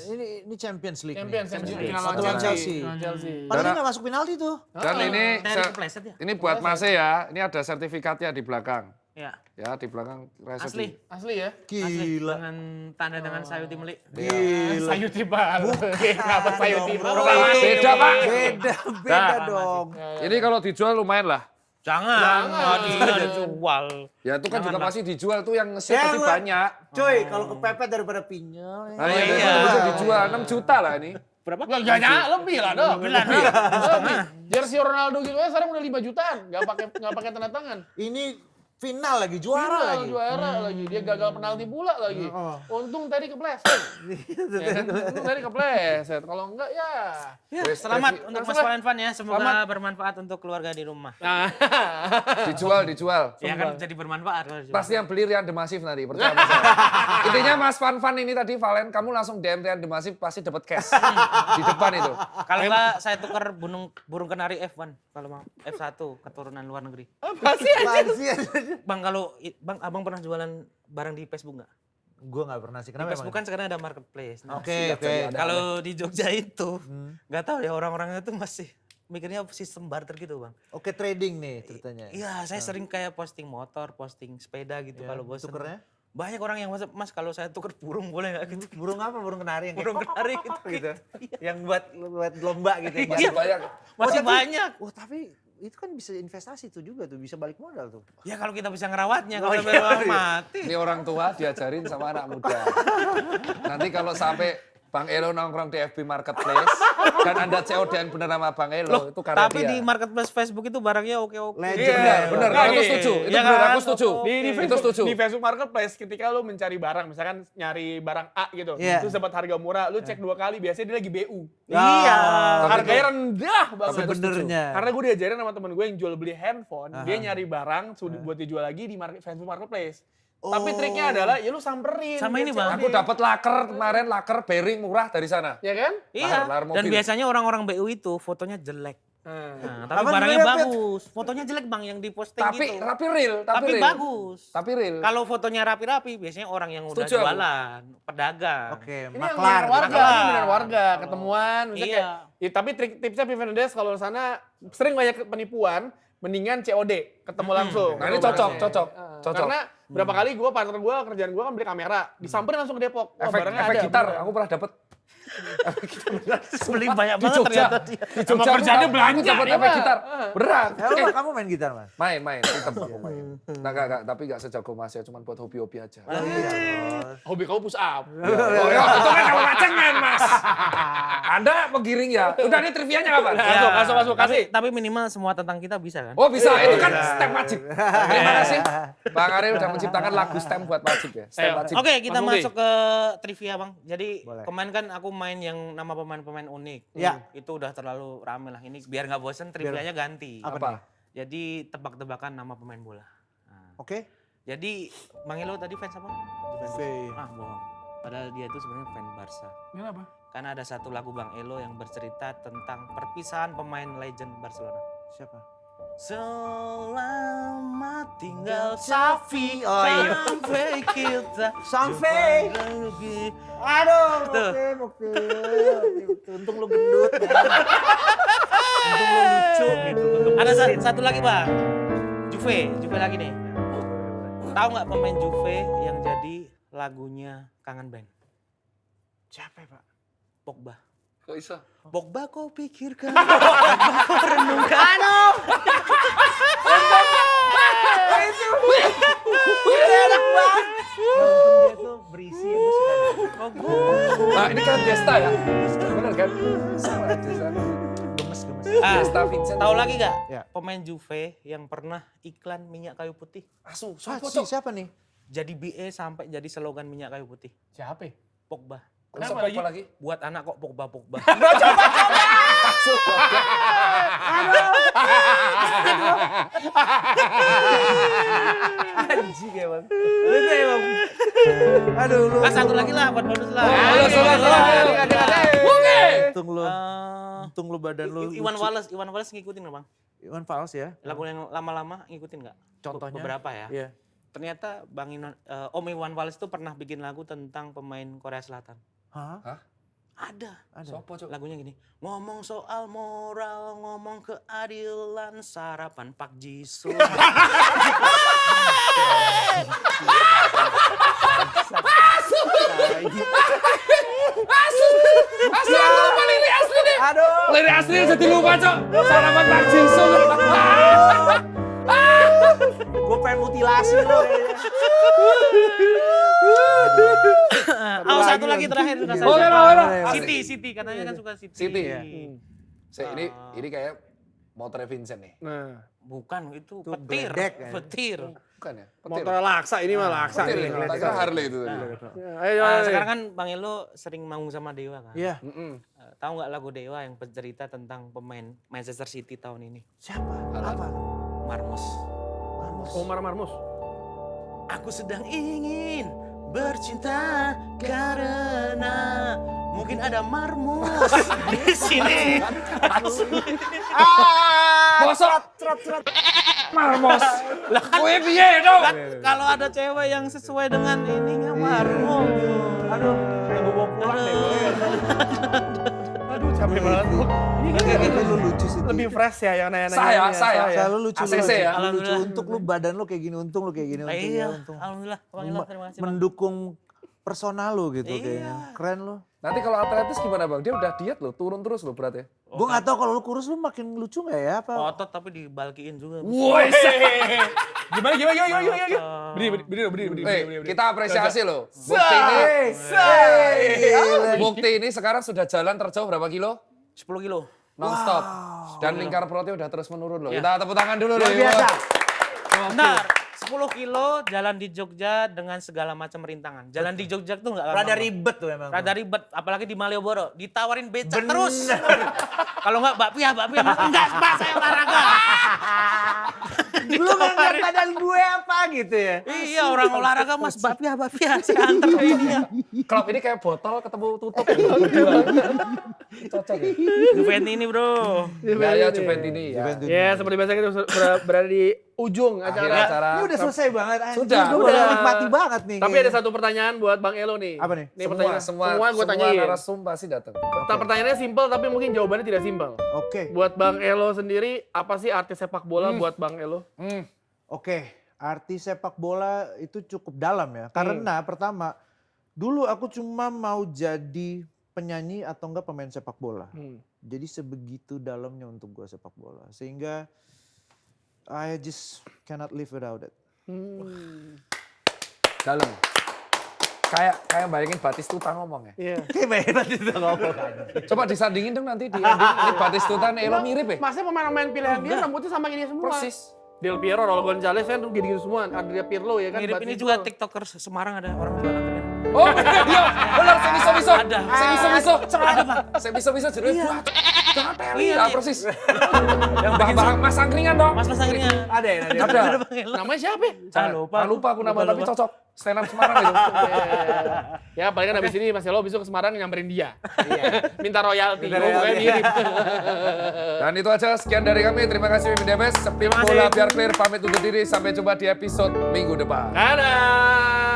Ini Champions League. Champions Nih. final Satu lawan Chelsea. Chelsea. Padahal nggak masuk penalti tuh. Dan ini Dari kepleset ya? ini buat Mas ya, ini ada sertifikatnya di belakang. Ya, Ya, di belakang asli. Asli ya? Asli. Gila. Dengan tanda tangan Sayuti Melik. Gila. Sayuti Bal. Kenapa Sayuti Bal? Beda, Pak. Beda dong. Ini kalau dijual lumayan lah. Jangan. Dia dijual. Ya itu kan juga Janganlah. masih dijual tuh yang nge-share Ya, pasti gua- banyak. Coy, kalau kepepet daripada pinjol. Nah, ya, iya. itu bisa dijual 6 juta lah ini. Berapa? Enggak lebih lah dong. Lebih lah, Dok. Lebih. Jersey Ronaldo gitu ya sekarang udah 5 jutaan. Enggak pakai tanda tangan. Ini final lagi, juara lagi. Juara lagi. Dia gagal penalti pula lagi. Untung tadi kepleset. Ya kan? Untung tadi kepleset. Kalau enggak ya. Selamat untuk Mas Valen ya. Semoga bermanfaat untuk keluarga di rumah. Nah. Dijual. Ya kan jadi bermanfaat. kalau dijual. Pasti yang beli Rian Demasif nanti, percaya sama saya. Intinya Mas Van ini tadi, Valen, kamu langsung DM Rian Demasif pasti dapat cash. Di depan itu. Kalau enggak saya tukar burung kenari F1 kalau mau F1 keturunan luar negeri. Pasti aja. Bang Bang abang pernah jualan barang di Facebook nggak? Gue nggak pernah sih. Di Kenapa Facebook emang? kan sekarang ada marketplace. Nah, Oke. kalau di Jogja itu nggak tahu ya orang-orangnya tuh masih mikirnya sistem barter gitu bang. Oke, trading nih ceritanya. Iya saya sering kayak posting motor, posting sepeda gitu kalau bosan. Tukernya? Banyak orang yang WhatsApp, Mas kalau saya tuker burung boleh nggak gitu? Burung apa? Burung kenari yang kayak Burung kenari gitu. gitu. Yang buat lomba gitu. Iya. Masih banyak. Masih tapi- banyak. Oh tapi itu kan bisa investasi tuh juga tuh, bisa balik modal tuh. Ya kalau kita bisa ngerawatnya, kalau sampai orang mati. Ini orang tua diajarin sama anak muda. Nanti kalau sampai Bang Elo nongkrong di FB Marketplace dan Anda COD-an bener sama Bang Elo, itu karya Tapi dia. di marketplace Facebook itu barangnya oke-oke. Legend. Bener, Nah, aku gini. setuju. Itu Iya bener, kan? aku setuju. Di Itu Facebook, setuju. di Facebook Marketplace ketika lu mencari barang, misalkan nyari barang A gitu, Iya. terus dapat harga murah, lu cek 2 kali, biasanya dia lagi BU. Iya. Harganya rendah banget. Sebenarnya. Karena gue diajarin sama temen gue yang jual beli handphone, dia nyari barang buat dijual lagi di Facebook Marketplace. Tapi triknya adalah ya lu samperin. Sama dia ini, COD. Bang. Aku dapat laker kemarin, laker bearing murah dari sana. Ya kan? Iya. Lahar Dan mobil. biasanya orang-orang BU itu fotonya jelek. Nah. Nah, tapi Apa barangnya namanya, Pet? bagus. Fotonya jelek bang yang diposting Tapi gitu. real, Tapi real. bagus. Tapi real. Kalau fotonya rapi-rapi, biasanya orang yang udah Setuju aku. jualan, pedagang. Oke, Ini yang maklar. beneran warga, Maklar. ini beneran warga, ketemuan, misalnya Iya. kayak, ya, tapi tipsnya Vivian Des kalau di sana sering banyak penipuan, mendingan COD, ketemu langsung. Nah, ini Ketemu cocok, barangnya. cocok, Ah, cocok. Karena berapa kali kerjaan gue kan beli kamera, disamperin langsung ke Depok. Wah, Efek barangnya efek ada, gitar, beneran. aku pernah dapat. Beli banyak Di banget Jogja. ternyata dia. Di Jogja kerjaannya aku belanja, dapat dia, efek Pak. gitar. Beneran. Kamu main gitar mas? Main, tetap aku main. Nah, enggak, tapi enggak sejago Mas ya, cuma buat hobi-hobi aja. Hobi kamu push up. Oh, ya, itu kan kalau macengan, Mas. Anda penggiring ya. Udah nih trivianya kapan? Masuk, kasih. Tapi minimal semua tentang kita bisa kan? Oh, bisa. Itu kan stem wajib. Terima kasih. Bang Ariel udah menciptakan lagu stem buat wajib ya. Stem Ayo. wajib. Oke, kita Mas Budi. masuk ke trivia bang. Jadi Boleh. kemarin kan aku pemain yang nama pemain-pemain unik. Ya. Itu udah terlalu rame lah. Ini biar nggak bosen, trivianya ganti. Apa? Jadi tebak-tebakan nama pemain bola. Nah, Oke. jadi Bang Elo tadi fans apa? Juve. Ah, bohong. Padahal dia itu sebenarnya fan Barca. Kenapa? Karena ada satu lagu Bang Elo yang bercerita tentang perpisahan pemain legend Barcelona. Siapa? Selamat tinggal Xavi. Oh iya. sampai kita Sampai. jumpa lagi. Aduh, Tuh. oke. Untung lu gendut. Kan? Untung lu lucu gitu. Ada satu lagi Bang, Juve lagi nih. Tahu nggak pemain Juve yang jadi lagunya Kangen Band? Siapa ya, Pak? Pogba. Kok bisa? Pogba kau pikirkan, Pogba kau renungkan. Enak banget. Untung dia tuh berisi, gue suka banget. Nah ini kan Desta ya? Bener kan? Sama Desta. Gemes. Desta Vincent. Tahu lagi nggak? Ya. Pemain Juve yang pernah iklan minyak kayu putih. Asu, Siapa nih? Jadi BE sampai jadi slogan minyak kayu putih. Siapa? Pogba. Kenapa lagi? Buat anak kok Pogba. Anjing emang. Itu emang. Aduh lu. Satu lagi lah buat bonus lah. Untung lu badan lu. Iwan Wallace ngikutin nggak Bang? Iwan Fals ya. Lagu yang lama-lama ngikutin nggak? Contohnya? Beberapa ya. Iya. Ternyata Om Iwan Fals itu pernah bikin lagu tentang pemain Korea Selatan. Hah? Ada. Sopo, Cok? Lagunya gini. Ngomong soal moral, ngomong keadilan, sarapan Pak Jisoo. Asli aku lupa lirik asli nih. Aduh. Lirik asli jadi lupa Cok. Sarapan Pak Jisoo. Gue pengen mutilasi lu kayaknya. Oh, satu lagi terakhir sudah Oh, saya. Siti katanya kan suka Siti. Siti ya? Ini kayak motornya Vincent nih. Nah, Bukan itu Itu petir. bledek, kan? Petir. Bukan ya? Petir. motor laksa ini mah laksa. Petir ini. ya? Tak kira Harley itu tadi. Ayo, Sekarang kan Bang Elo sering manggung sama Dewa kan. Iya. Tahu nggak lagu Dewa yang bercerita tentang pemain Manchester City tahun ini? Siapa? Apa? Marmus. Omar Marmus. Aku sedang ingin bercinta karena mungkin ada marmus di sini. Bosok. Marmos. Lah kan piye dong? Kalau ada cewek yang sesuai dengan ininya marmus. Aduh, gue bawa pulang deh. Aduh, capek banget. Ini kan Lu lucu sih. lebih fresh ya yang nanya-nanya. Saya. Lu lucu. ACC ya? Lu lucu Alhamdullah. untuk lu badan lu kayak gini, untung lu kayak gini, untung Iya, ya, untung. alhamdulillah. Bang Elo, terima kasih. Bang. Mendukung personal lu gitu Iya. kayaknya. Keren lu. Nanti kalau atletis gimana Bang? Dia udah diet loh, turun terus loh beratnya. Gue gak tahu kalau lu kurus lu makin lucu gak ya apa? Otot tapi dibalkiin juga. Gimana? Berdiri. Kita apresiasi loh. Bukti ini sekarang sudah jalan terjauh berapa kilo? 10 kilo. Non-stop. Dan lingkar perutnya udah terus menurun loh. Ya. Kita tepuk tangan dulu loh. Luar biasa. Benar. 10 kilo jalan di Jogja dengan segala macam rintangan. Jalan di Jogja tuh nggak Rada gampang. ribet tuh emang. Rada ribet, apalagi di Malioboro. Ditawarin becak terus. Kalau nggak bakpia, enggak, Pak, saya olahraga. Lu gak ngeliat badan gue apa gitu ya? Iya, orang olahraga Mas, bakpia, saya antar ke ini ya. Klub ini kayak botol ketemu tutup. Cocok ya? Juventus ini, Bro. Ya Juventini ya. Ya, seperti biasa kita berada di ujung acara. Ini udah selesai banget. Sudah. Gue udah nikmati banget nih. Tapi ada satu pertanyaan buat Bang Elo nih. Apa nih? Nih pertanyaan. Semua gue Semua tanyain. narasum pasti datang. Pertanyaannya simpel tapi mungkin jawabannya tidak simpel. Oke. Buat Bang Elo sendiri, apa sih arti sepak bola buat Bang Elo? Oke, arti sepak bola itu cukup dalam ya. Karena pertama, dulu aku cuma mau jadi penyanyi atau enggak pemain sepak bola. Jadi sebegitu dalamnya untuk gue sepak bola. Sehingga I just cannot live without it. Dalam. Kayak bayangin Batistuta ngomong ya. Iya. Kayak banget itu ngomong. Coba disandingin dong nanti di ini Batistuta nih Elo mirip ya? Masnya pemain-pemain pilihan dia rambutnya sama gini semua. Persis. Del Piero, Raul Gonzalez kan gini-gini semua. Adria Pirlo ya kan. Mirip ini Batistuta. juga TikToker Semarang ada orang jualan keren. Oh iya, benar semiso-miso. Ada. Semiso-miso. Ada, Bang. Semiso-miso judulnya buat. Jangan teli. Iya, Nah, iya. persis. Yang bahan-bahan Mas Angkringan dong. Mas angkringan. Ada ya, ada. Ada. Namanya siapa ya? Lupa aku nama tapi cocok. Stand up Semarang itu. Ya palingan abis ini Mas Yelo besok ke Semarang nyamperin dia. Minta royalti. Pokoknya mirip. Dan itu aja sekian dari kami. Terima kasih Mimin Demes. Sepi Terima kasih. bola biar clear pamit undur diri. Sampai jumpa di episode minggu depan. Dadah.